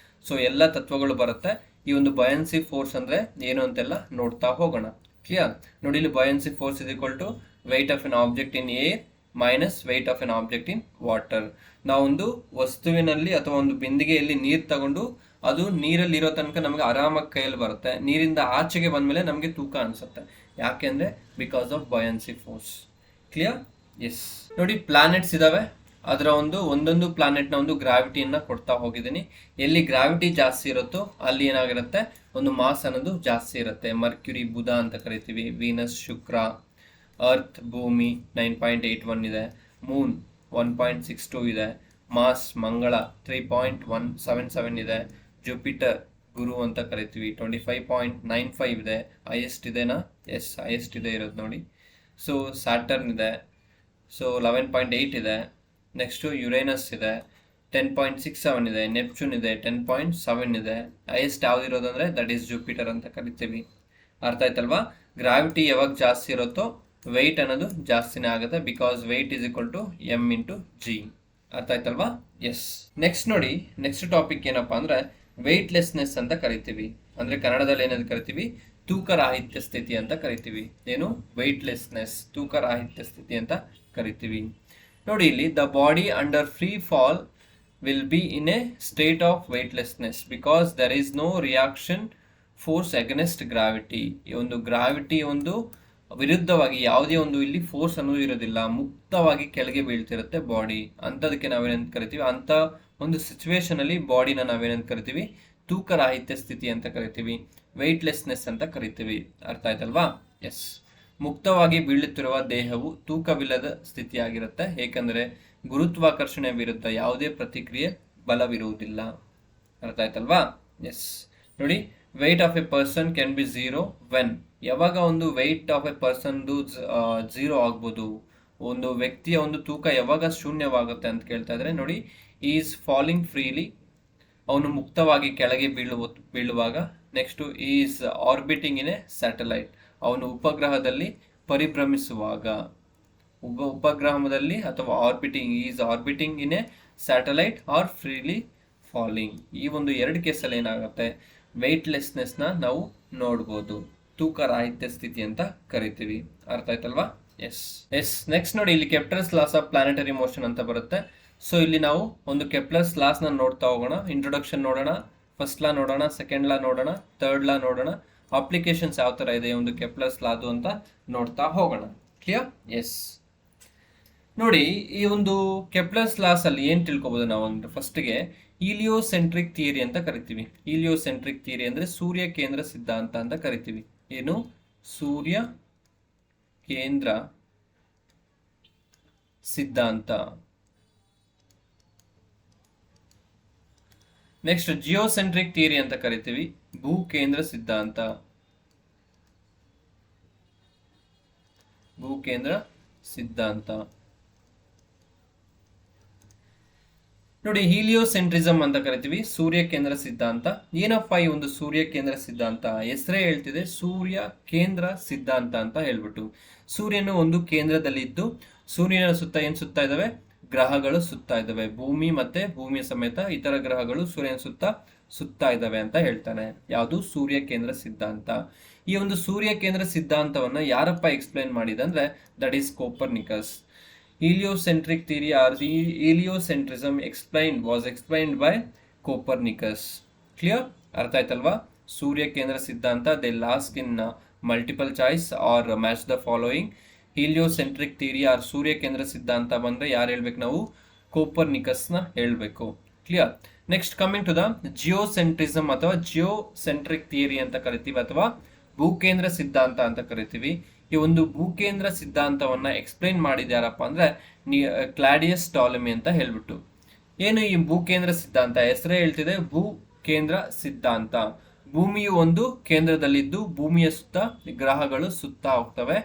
ಸೊ ಎಲ್ಲ ತತ್ವಗಳು ಬರುತ್ತೆ. ಈ ಒಂದು ಬೊಯನ್ಸಿ ಫೋರ್ಸ್ ಅಂದ್ರೆ ಏನು ಅಂತೆಲ್ಲ ನೋಡ್ತಾ ಹೋಗೋಣ. ಕ್ಲಿಯರ್? ನೋಡಿ ಇಲ್ಲಿ buoyancy force is equal to weight of an object in air minus weight of an object in water. ನಾವೊಂದು ವಸ್ತುವಿನಲ್ಲಿ ಅಥವಾ ಒಂದು ಬಿಂದಿಗೆಯಲ್ಲಿ ನೀರು ತಗೊಂಡು ಅದು ನೀರಲ್ಲಿ ಇರೋ ತನಕ ನಮಗೆ ಆರಾಮಾಗಿ ಕೈಯಲ್ಲಿ ಬರುತ್ತೆ. ನೀರಿಂದ ಆಚೆಗೆ ಬಂದ್ಮೇಲೆ ನಮಗೆ ತೂಕ ಅನ್ಸುತ್ತೆ. ಯಾಕೆಂದ್ರೆ because of buoyancy force. Clear? Yes. ನೋಡಿ ಪ್ಲಾನೆಟ್ಸ್ ಇದಾವೆ, ಅದರ ಒಂದೊಂದು ಪ್ಲಾನೆಟ್ನ ಒಂದು ಗ್ರಾವಿಟಿಯನ್ನ ಕೊಡ್ತಾ ಹೋಗಿದ್ದೀನಿ. ಎಲ್ಲಿ ಗ್ರಾವಿಟಿ ಜಾಸ್ತಿ ಇರುತ್ತೋ ಅಲ್ಲಿ ಏನಾಗಿರುತ್ತೆ, ಒಂದು ಮಾಸ್ ಅನ್ನೋದು ಜಾಸ್ತಿ ಇರುತ್ತೆ. ಮರ್ಕ್ಯುರಿ ಬುಧ ಅಂತ ಕರಿತೀವಿ, ವೀನಸ್ ಶುಕ್ರ, ಅರ್ತ್ ಭೂಮಿ 9.81 ಇದೆ, ಮೂನ್ 1.62 ಇದೆ, ಮಾಸ್ ಮಂಗಳ 3.177 ಇದೆ, ಜುಪಿಟರ್ ಗುರು ಅಂತ ಕರಿತೀವಿ 25.95 ಇದೆ. ಹೈಯೆಸ್ಟ್ ಇದೆನಾ? ಎಸ್, ಹೈಯೆಸ್ಟ್ ಇದೆ ಇರೋದು ನೋಡಿ. ಸೊ ಸ್ಯಾಟರ್ನ್ ಇದೆ, ಸೊ 11.8 ಇದೆ. ನೆಕ್ಸ್ಟು ಯುರೇನಸ್ ಇದೆ 10.67 ಇದೆ, ನೆಪ್ಚೂನ್ ಇದೆ 10.7 ಇದೆ. ಹೈಯೆಸ್ಟ್ ಯಾವ್ದಿರೋದು ಅಂದರೆ ದಟ್ ಈಸ್ ಜುಪಿಟರ್ ಅಂತ ಕರಿತೀವಿ. ಅರ್ಥ ಆಯ್ತಲ್ವಾ? ಗ್ರಾವಿಟಿ ಯಾವಾಗ ಜಾಸ್ತಿ ಇರುತ್ತೋ ವೆಯ್ಟ್ ಅನ್ನೋದು ಜಾಸ್ತಿನೇ ಆಗುತ್ತೆ, because weight is equal to m into g. ಅರ್ಥ ಆಯ್ತಲ್ವಾ? ಎಸ್. ನೆಕ್ಸ್ಟ್ ನೋಡಿ, ನೆಕ್ಸ್ಟ್ ಟಾಪಿಕ್ ಏನಪ್ಪಾ ಅಂದ್ರೆ ವೆಯ್ಟ್ಲೆಸ್ನೆಸ್ ಅಂತ ಕರಿತೀವಿ. ಅಂದ್ರೆ ಕನ್ನಡದಲ್ಲಿ ಏನಂತ ಕರಿತೀವಿ, ತೂಕರಾಹಿತ್ಯ ಸ್ಥಿತಿ ಅಂತ ಕರಿತೀವಿ. ಏನು? ವೆಯ್ಟ್ಲೆಸ್ನೆಸ್, ತೂಕರಾಹಿತ್ಯ ಸ್ಥಿತಿ ಅಂತ ಕರಿತೀವಿ. ನೋಡಿ ಇಲ್ಲಿ, the body under free fall will be in a state of weightlessness because there is no reaction force against gravity. ಈ ಒಂದು ಗ್ರಾವಿಟಿ ಒಂದು ವಿರುದ್ಧವಾಗಿ ಯಾವುದೇ ಒಂದು ಇಲ್ಲಿ ಫೋರ್ಸ್ ಅನ್ನೋದು ಇರೋದಿಲ್ಲ, ಮುಕ್ತವಾಗಿ ಕೆಳಗೆ ಬೀಳ್ತಿರುತ್ತೆ ಬಾಡಿ. ಅಂಥದಕ್ಕೆ ನಾವೇನಂತ ಕರಿತೀವಿ, ಅಂತ ಒಂದು ಸಿಚುವೇಶನ್ ಅಲ್ಲಿ ಬಾಡಿನ ನಾವೇನಂತ ಕರಿತೀವಿ, ತೂಕರಾಹಿತ್ಯ ಸ್ಥಿತಿ ಅಂತ ಕರಿತೀವಿ, ವೆಯ್ಟ್ಲೆಸ್ನೆಸ್ ಅಂತ ಕರಿತೀವಿ. ಅರ್ಥ ಆಯ್ತಲ್ವಾ? ಎಸ್. ಮುಕ್ತವಾಗಿ ಬೀಳುತ್ತಿರುವ ದೇಹವು ತೂಕವಿಲ್ಲದ ಸ್ಥಿತಿಯಾಗಿರುತ್ತೆ, ಏಕೆಂದರೆ ಗುರುತ್ವಾಕರ್ಷಣೆ ವಿರುದ್ಧ ಯಾವುದೇ ಪ್ರತಿಕ್ರಿಯೆ ಬಲವಿರುವುದಿಲ್ಲ. ಅರ್ಥ ಆಯ್ತಲ್ವಾ? ಎಸ್. ನೋಡಿ, weight of a person can be zero when, ಯಾವಾಗ ಒಂದು ವೆಯ್ಟ್ ಆಫ್ ಎ ಪರ್ಸನ್ದು ಝೀರೋ ಆಗ್ಬೋದು, ಒಂದು ವ್ಯಕ್ತಿಯ ಒಂದು ತೂಕ ಯಾವಾಗ ಶೂನ್ಯವಾಗುತ್ತೆ ಅಂತ ಕೇಳ್ತಾ ಇದ್ರೆ ನೋಡಿ, ಈಸ್ ಫಾಲಿಂಗ್ ಫ್ರೀಲಿ, ಅವನು ಮುಕ್ತವಾಗಿ ಕೆಳಗೆ ಬೀಳುವಾಗ. Next is orbiting in a satellite, ಅವನು ಉಪಗ್ರಹದಲ್ಲಿ ಪರಿಭ್ರಮಿಸುವಾಗ. ಉಪಗ್ರಹದಲ್ಲಿ ಅಥವಾ orbiting in a satellite or freely falling. ಈ ಒಂದು ಎರಡು ಕೇಸಲ್ಲಿ ಏನಾಗುತ್ತೆ, ವೆಯ್ಟ್ಲೆಸ್ನೆಸ್ನ ನಾವು ನೋಡ್ಬೋದು, ತೂಕರಾಹಿತ್ಯ ಸ್ಥಿತಿ ಅಂತ ಕರಿತೀವಿ. ಅರ್ಥ ಆಯ್ತಲ್ವಾ? ಎಸ್. ನೆಕ್ಸ್ಟ್ ನೋಡಿ, ಇಲ್ಲಿ Kepler's loss of planetary motion ಅಂತ ಬರುತ್ತೆ. ಸೊ ಇಲ್ಲಿ ನಾವು ಒಂದು ಕೆಪ್ಲರ್ಸ್ ಲಾಸ್ ನ ನೋಡ್ತಾ ಹೋಗೋಣ. ಇಂಟ್ರೊಡಕ್ಷನ್ ನೋಡೋಣ. ಫಸ್ಟ್ ಲಾ ನೋಡೋಣ, ಸೆಕೆಂಡ್ ಲಾ ನೋಡೋಣ, ಥರ್ಡ್ ಲಾ ನೋಡೋಣ, ಅಪ್ಲಿಕೇಶನ್ಸ್ ಯಾವ ಥರ ಇದೆ ಒಂದು ಕೆಪ್ಲರ್ಸ್ ಲಾದು ಅಂತ ನೋಡ್ತಾ ಹೋಗೋಣ. ಕ್ಲಿಯರ್? ಎಸ್. ನೋಡಿ, ಈ ಒಂದು ಕೆಪ್ಲರ್ಸ್ ಲಾಸ್ ಅಲ್ಲಿ ಏನು ತಿಳ್ಕೊಬೋದು ನಾವು ಅಂದ್ರೆ ಫಸ್ಟ್ಗೆ ಈಲಿಯೋಸೆಂಟ್ರಿಕ್ ಥಿಯರಿ ಅಂತ ಕರಿತೀವಿ. ಈಲಿಯೋಸೆಂಟ್ರಿಕ್ ಥಿಯರಿ ಅಂದ್ರೆ ಸೂರ್ಯ ಕೇಂದ್ರ ಸಿದ್ಧಾಂತ ಅಂತ ಕರಿತೀವಿ. ಏನು? ಸೂರ್ಯ ಕೇಂದ್ರ ಸಿದ್ಧಾಂತ. ನೆಕ್ಸ್ಟ್ ಜಿಯೋಸೆಂಟ್ರಿಕ್ ಥಿಯರಿ ಅಂತ ಕರಿತೀವಿ, ಭೂ ಕೇಂದ್ರ ಸಿದ್ಧಾಂತ. ಭೂ ಕೇಂದ್ರ ಸಿದ್ಧಾಂತ. ನೋಡಿ, ಹೀಲಿಯೋಸೆಂಟ್ರಿಸಮ್ ಅಂತ ಕರಿತೀವಿ, ಸೂರ್ಯ ಕೇಂದ್ರ ಸಿದ್ಧಾಂತ. ಏನಪ್ಪಾ ಈ ಒಂದು ಸೂರ್ಯ ಕೇಂದ್ರ ಸಿದ್ಧಾಂತ? ಹೆಸರೇ ಹೇಳ್ತಿದೆ ಸೂರ್ಯ ಕೇಂದ್ರ ಸಿದ್ಧಾಂತ ಅಂತ ಹೇಳ್ಬಿಟ್ಟು. ಸೂರ್ಯನು ಒಂದು ಕೇಂದ್ರದಲ್ಲಿ ಇದ್ದು ಸೂರ್ಯನ ಸುತ್ತ ಏನ್ ಸುತ್ತಾ ಇದಾವೆ? ಗ್ರಹಗಳು ಸುತ್ತಾ ಇದಾವೆ. ಭೂಮಿ ಮತ್ತೆ ಭೂಮಿಯ ಸಮೇತ ಇತರ ಗ್ರಹಗಳು ಸೂರ್ಯನ ಸುತ್ತ ಸುತ್ತಾ ಇದಾವೆ ಅಂತ ಹೇಳ್ತಾನೆ. ಯಾವುದು? ಸೂರ್ಯ ಕೇಂದ್ರ ಸಿದ್ಧಾಂತ. ಈ ಒಂದು ಸೂರ್ಯ ಕೇಂದ್ರ ಸಿದ್ಧಾಂತವನ್ನ ಯಾರಪ್ಪ ಎಕ್ಸ್ಪ್ಲೈನ್ ಮಾಡಿದಂದ್ರೆ that is Copernicus. Heliocentric theory or the heliocentrism was explained by Copernicus. Clear? ಅರ್ಥ ಆಯ್ತಲ್ವಾ? ಸೂರ್ಯ ಕೇಂದ್ರ ಸಿದ್ಧಾಂತ. They ask in multiple choice or match the following. Heliocentric theory or ಸೂರ್ಯ ಕೇಂದ್ರ ಸಿದ್ಧಾಂತ ಬಂದ್ರೆ ಯಾರು ಹೇಳ್ಬೇಕು ನಾವು? ಕೋಪರ್ನಿಕಸ್ ನ ಹೇಳ್ಬೇಕು. Clear? Next coming to the geocentrism ಅಥವಾ ಜಿಯೋಸೆಂಟ್ರಿಕ್ ಥಿಯರಿ ಅಂತ ಕರಿತೀವಿ ಅಥವಾ ಭೂಕೇಂದ್ರ ಸಿದ್ಧಾಂತ ಅಂತ ಕರಿತೀವಿ. ಈ ಒಂದು ಭೂಕೇಂದ್ರ ಸಿದ್ಧಾಂತವನ್ನ ಎಕ್ಸ್ಪ್ಲೈನ್ ಮಾಡಿದ್ಯಾರಪ್ಪ ಅಂದ್ರೆ ಕ್ಲಾಡಿಯಸ್ ಟಾಲಮಿ ಅಂತ ಹೇಳ್ಬಿಟ್ಟು. ಏನು ಈ ಭೂಕೇಂದ್ರ ಸಿದ್ಧಾಂತ? ಹೆಸರೇ ಹೇಳ್ತಿದೆ ಭೂ ಕೇಂದ್ರ ಸಿದ್ಧಾಂತ. ಭೂಮಿಯು ಒಂದು ಕೇಂದ್ರದಲ್ಲಿದ್ದು ಭೂಮಿಯ ಸುತ್ತ ಗ್ರಹಗಳು ಸುತ್ತಾ ಹೋಗ್ತವೆ.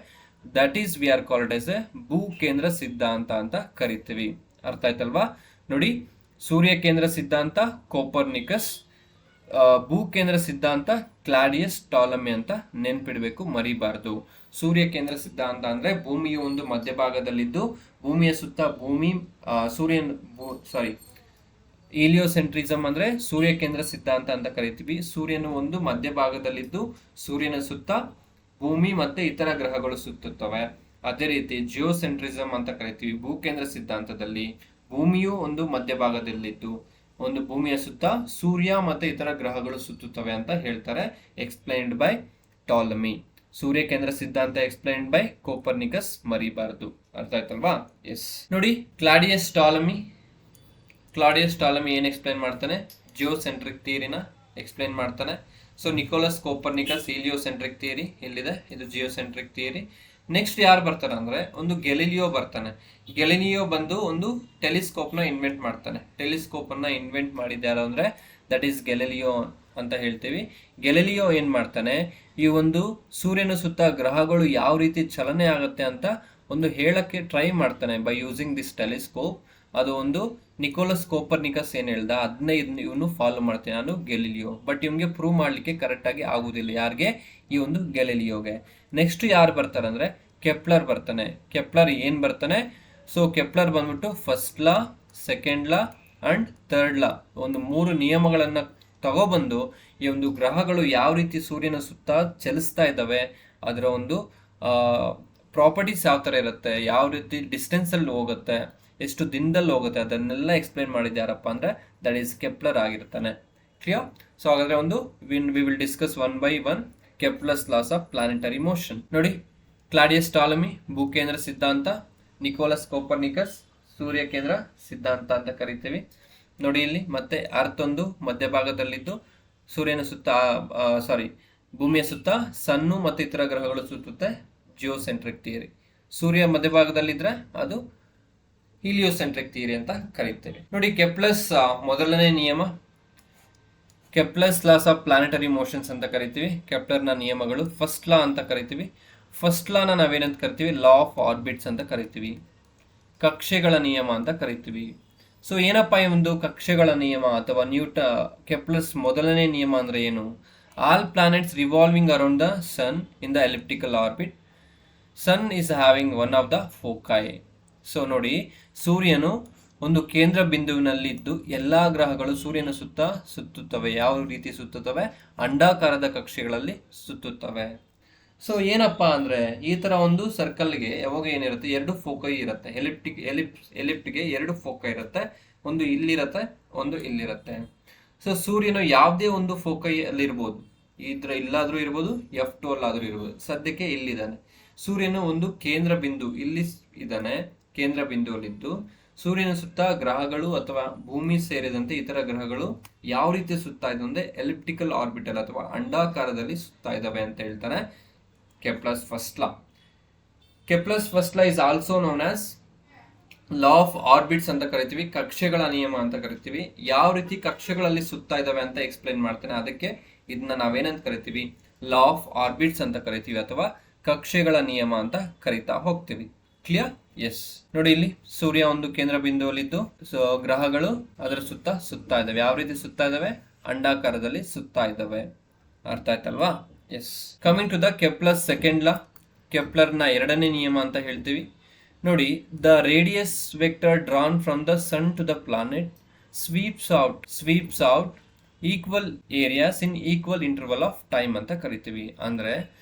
That is we are called as A ಭೂ ಕೇಂದ್ರ ಸಿದ್ಧಾಂತ ಅಂತ ಕರಿತೀವಿ. ಅರ್ಥ ಆಯ್ತಲ್ವಾ? ನೋಡಿ, ಸೂರ್ಯ ಕೇಂದ್ರ ಸಿದ್ಧಾಂತ ಕೋಪರ್ನಿಕಸ್, ಭೂ ಕೇಂದ್ರ ಸಿದ್ಧಾಂತ ಕ್ಲಾಡಿಯಸ್ ಟಾಲಮಿ ಅಂತ ನೆನ್ಪಿಡ್ಬೇಕು, ಮರಿಬಾರ್ದು. ಸೂರ್ಯ ಕೇಂದ್ರ ಸಿದ್ಧಾಂತ ಅಂದ್ರೆ ಭೂಮಿಯು ಒಂದು ಮಧ್ಯಭಾಗದಲ್ಲಿದ್ದು ಭೂಮಿಯ ಸುತ್ತ ಈಲಿಯೋಸೆಂಟ್ರಿಸಮ್ ಅಂದ್ರೆ ಸೂರ್ಯ ಕೇಂದ್ರ ಸಿದ್ಧಾಂತ ಅಂತ ಕರಿತೀವಿ. ಸೂರ್ಯನು ಒಂದು ಮಧ್ಯಭಾಗದಲ್ಲಿದ್ದು ಸೂರ್ಯನ ಸುತ್ತ ಭೂಮಿ ಮತ್ತೆ ಇತರ ಗ್ರಹಗಳು ಸುತ್ತುತ್ತವೆ. ಅದೇ ರೀತಿ ಜಿಯೋಸೆಂಟ್ರಿಸಮ್ ಅಂತ ಕರಿತೀವಿ. ಭೂಕೇಂದ್ರ ಸಿದ್ಧಾಂತದಲ್ಲಿ ಭೂಮಿಯು ಒಂದು ಮಧ್ಯಭಾಗದಲ್ಲಿದ್ದು ಒಂದು ಭೂಮಿಯ ಸುತ್ತ ಸೂರ್ಯ ಮತ್ತೆ ಇತರ ಗ್ರಹಗಳು ಸುತ್ತುತ್ತವೆ ಅಂತ ಹೇಳ್ತಾರೆ. Explained by Ptolemy. ಸೂರ್ಯ ಕೇಂದ್ರ ಸಿದ್ಧಾಂತ ಎಕ್ಸ್ಪ್ಲೈನ್ಡ್ ಬೈ ಕೋಪರ್ನಿಕಸ್, ಮರಿಬಾರದು. ಅರ್ಥ ಆಯ್ತಲ್ವಾ? ಎಸ್. ನೋಡಿ, ಕ್ಲಾಡಿಯಸ್ ಟಾಲಮಿ ಏನ್ ಎಕ್ಸ್ಪ್ಲೈನ್ ಮಾಡ್ತಾನೆ? ಜಿಯೋಸೆಂಟ್ರಿಕ್ ಥಿಯರಿನ ಎಕ್ಸ್ಪ್ಲೈನ್ ಮಾಡ್ತಾನೆ. So Nicolas Copernicus heliocentric theory ಇಲ್ಲಿದೆ, ಇದು ಜಿಯೋಸೆಂಟ್ರಿಕ್ ಥಿಯರಿ. ನೆಕ್ಸ್ಟ್ ಯಾರು ಬರ್ತಾರೆ ಅಂದ್ರೆ ಒಂದು ಗೆಲಿಲಿಯೋ ಬರ್ತಾನೆ. ಗೆಲಿಲಿಯೋ ಬಂದು ಒಂದು ಟೆಲಿಸ್ಕೋಪ್ ನ ಇನ್ವೆಂಟ್ ಮಾಡ್ತಾನೆ. ಟೆಲಿಸ್ಕೋಪ್ ಅನ್ನ ಇನ್ವೆಂಟ್ ಮಾಡಿದ ಯಾರು ಅಂದ್ರೆ ದಟ್ ಈಸ್ ಗೆಲಿಲಿಯೋ ಅಂತ ಹೇಳ್ತೀವಿ. ಗೆಲಿಲಿಯೋ ಏನ್ ಮಾಡ್ತಾನೆ? ಈ ಒಂದು ಸೂರ್ಯನ ಸುತ್ತ ಗ್ರಹಗಳು ಯಾವ ರೀತಿ ಚಲನೆ ಆಗುತ್ತೆ ಅಂತ ಒಂದು ಹೇಳಕ್ಕೆ ಟ್ರೈ ಮಾಡ್ತಾನೆ ಬೈ ಯೂಸಿಂಗ್ ದಿಸ್ ಟೆಲಿಸ್ಕೋಪ್. ಅದು ಒಂದು ನಿಕೋಲಸ್ ಕೋಪರ್ನಿಕಸ್ ಏನ್ ಹೇಳ್ದ ಅದನ್ನ ಇವನು ಫಾಲೋ ಮಾಡ್ತೇನೆ ನಾನು, ಗೆಲಿಲಿಯೋ. ಬಟ್ ಇವನ್ಗೆ ಪ್ರೂವ್ ಮಾಡ್ಲಿಕ್ಕೆ ಕರೆಕ್ಟ್ ಆಗಿ ಆಗುದಿಲ್ಲ. ಯಾರಿಗೆ? ಈ ಒಂದು ಗೆಲಿಲಿಯೋಗೆ. ನೆಕ್ಸ್ಟ್ ಯಾರು ಬರ್ತಾರೆ ಅಂದ್ರೆ ಕೆಪ್ಲರ್ ಬರ್ತಾನೆ. ಕೆಪ್ಲರ್ ಏನ್ ಬರ್ತಾನೆ? ಸೊ ಕೆಪ್ಲರ್ ಬಂದ್ಬಿಟ್ಟು first law, second law and third ಲಾ ಒಂದು 3 ನಿಯಮಗಳನ್ನ ತಗೊಬಂದು ಈ ಒಂದು ಗ್ರಹಗಳು ಯಾವ ರೀತಿ ಸೂರ್ಯನ ಸುತ್ತ ಚಲಿಸ್ತಾ ಇದ್ದಾವೆ, ಅದರ ಒಂದು ಪ್ರಾಪರ್ಟೀಸ್ ಯಾವ ತರ ಇರುತ್ತೆ, ಯಾವ ರೀತಿ ಡಿಸ್ಟೆನ್ಸ್ ಅಲ್ಲಿ ಹೋಗುತ್ತೆ, ಎಷ್ಟು ದಿನದಲ್ಲಿ ಹೋಗುತ್ತೆ, ಅದನ್ನೆಲ್ಲ ಎಕ್ಸ್ಪ್ಲೈನ್ ಮಾಡಿದ್ಯಾರಪ್ಪ ಅಂದ್ರೆ ದಟ್ ಈಸ್ ಕೆಪ್ಲರ್ ಆಗಿರ್ತಾನೆ. ಕ್ಲಿಯರ್? ಸೊ ಹಾಗಾದ್ರೆ ಒಂದು we will discuss one by one Kepler's loss of planetary motion. ನೋಡಿ, ಕ್ಲಾಡಿಯಸ್ ಟಾಲಮಿ ಭೂಕೇಂದ್ರ ಸಿದ್ಧಾಂತ, ನಿಕೋಲಸ್ ಕೋಪರ್ನಿಕಸ್ ಸೂರ್ಯ ಕೇಂದ್ರ ಸಿದ್ಧಾಂತ ಅಂತ ಕರಿತೀವಿ. ನೋಡಿ ಇಲ್ಲಿ ಮತ್ತೆ ಅರ್ತ್ ಒಂದು ಮಧ್ಯಭಾಗದಲ್ಲಿದ್ದು ಸೂರ್ಯನ ಸುತ್ತ ಭೂಮಿಯ ಸುತ್ತ ಸನ್ನು ಮತ್ತೆ ಇತರ ಗ್ರಹಗಳು ಸುತ್ತುತ್ತೆ, ಜಿಯೋಸೆಂಟ್ರಿಕ್ ಥಿಯರಿ. ಸೂರ್ಯ ಮಧ್ಯಭಾಗದಲ್ಲಿದ್ರೆ ಅದು ಹೀಲಿಯೋಸೆಂಟ್ರಿಕ್ ಥಿಯರಿ ಅಂತ ಕರೀತೇವೆ. ನೋಡಿ, ಕೆಪ್ಲರ್ಸ್ ಮೊದಲನೇ ನಿಯಮ Kepler's loss of planetary motions ಅಂತ ಕರಿತೀವಿ. ಕೆಪ್ಲರ್ನ ನಿಯಮಗಳು ಫಸ್ಟ್ ಲಾ ಅಂತ ಕರಿತೀವಿ. ಫಸ್ಟ್ ಲಾನ ನಾವೇನಂತ ಕರಿತೀವಿ? ಲಾ ಆಫ್ ಆರ್ಬಿಟ್ಸ್ ಅಂತ ಕರಿತೀವಿ. ಕಕ್ಷೆಗಳ ನಿಯಮ ಅಂತ ಕರಿತೀವಿ. ಸೊ ಏನಪ್ಪಾ ಈ ಒಂದು ಕಕ್ಷೆಗಳ ನಿಯಮ ಅಥವಾ ಕೆಪ್ಲರ್ಸ್ ಮೊದಲನೇ ನಿಯಮ ಅಂದ್ರೆ ಏನು? All planets revolving around the sun in the elliptical orbit. Sun is having one of the foci. So ನೋಡಿ, ಸೂರ್ಯನು ಒಂದು ಕೇಂದ್ರ ಬಿಂದುವಿನಲ್ಲಿದ್ದು ಎಲ್ಲಾ ಗ್ರಹಗಳು ಸೂರ್ಯನ ಸುತ್ತ ಸುತ್ತುತ್ತವೆ. ಯಾವ ರೀತಿ ಸುತ್ತುತ್ತವೆ? ಅಂಡಾಕಾರದ ಕಕ್ಷೆಗಳಲ್ಲಿ ಸುತ್ತುತ್ತವೆ. ಸೊ ಏನಪ್ಪಾ ಅಂದ್ರೆ ಈ ತರ ಒಂದು ಸರ್ಕಲ್ಗೆ ಯಾವಾಗ ಏನಿರುತ್ತೆ? 2 ಫೋಕೈ ಇರುತ್ತೆ. ಎಲಿಪ್ಟ್ಗೆ 2 ಫೋಕೈ ಇರುತ್ತೆ. ಒಂದು ಇಲ್ಲಿರುತ್ತೆ, ಒಂದು ಇಲ್ಲಿರುತ್ತೆ. ಸೊ ಸೂರ್ಯನು ಯಾವುದೇ ಒಂದು ಫೋಕೈ ಅಲ್ಲಿ ಇರ್ಬೋದು, ಇಲ್ಲಾದ್ರೂ ಇರ್ಬೋದು, F2 ಅಲ್ಲಾದ್ರೂ ಇರ್ಬೋದು. ಸದ್ಯಕ್ಕೆ ಇಲ್ಲಿದ್ದಾನೆ. ಸೂರ್ಯನು ಒಂದು ಕೇಂದ್ರ ಬಿಂದು ಇಲ್ಲಿ ಇದ್ದಾನೆ, ಕೇಂದ್ರ ಬಿಂದುವಲ್ಲಿದ್ದು ಸೂರ್ಯನ ಸುತ್ತ ಗ್ರಹಗಳು ಅಥವಾ ಭೂಮಿ ಸೇರಿದಂತೆ ಇತರ ಗ್ರಹಗಳು ಯಾವ ರೀತಿ ಸುತ್ತಾ ಇದೆ ಅಂದ್ರೆ ಎಲಿಪ್ಟಿಕಲ್ ಆರ್ಬಿಟಲ್ ಅಥವಾ ಅಂಡಾಕಾರದಲ್ಲಿ ಸುತ್ತಾ ಇದಾವೆ ಅಂತ ಹೇಳ್ತಾರೆ Kepler's first law. Kepler's first law is also known as law of orbits ಅಂತ ಕರಿತೀವಿ, ಕಕ್ಷೆಗಳ ನಿಯಮ ಅಂತ ಕರಿತೀವಿ. ಯಾವ ರೀತಿ ಕಕ್ಷೆಗಳಲ್ಲಿ ಸುತ್ತಾ ಇದಾವೆ ಅಂತ ಎಕ್ಸ್ಪ್ಲೈನ್ ಮಾಡ್ತೇನೆ. ಅದಕ್ಕೆ ಇದನ್ನ ನಾವೇನಂತ ಕರಿತೀವಿ, ಲಾ ಆಫ್ ಆರ್ಬಿಟ್ಸ್ ಅಂತ ಕರಿತೀವಿ ಅಥವಾ ಕಕ್ಷೆಗಳ ನಿಯಮ ಅಂತ ಕರಿತಾ ಹೋಗ್ತೀವಿ. ಕ್ಲಿಯರ್? ಎಸ್. ನೋಡಿ, ಇಲ್ಲಿ ಸೂರ್ಯ ಒಂದು ಕೇಂದ್ರ ಬಿಂದುವಲ್ಲಿದ್ದು ಗ್ರಹಗಳು ಅದರ ಸುತ್ತಾ ಇದಾವೆ. ಯಾವ ರೀತಿ ಸುತ್ತಾ ಇದಾವೆ? ಅಂಡಾಕಾರದಲ್ಲಿ ಸುತ್ತಾ ಇದ್ದಾವೆ. ಅರ್ಥ ಆಯ್ತಲ್ವಾ? Yes. Coming to the Kepler's second law, ಕೆಪ್ಲರ್ನ ಎರಡನೇ ನಿಯಮ ಅಂತ ಹೇಳ್ತೀವಿ. ನೋಡಿ, the radius vector drawn from the sun to the planet sweeps out equal areas in equal interval of time ಅಂತ ಕರಿತೀವಿ. ಅಂದ್ರೆ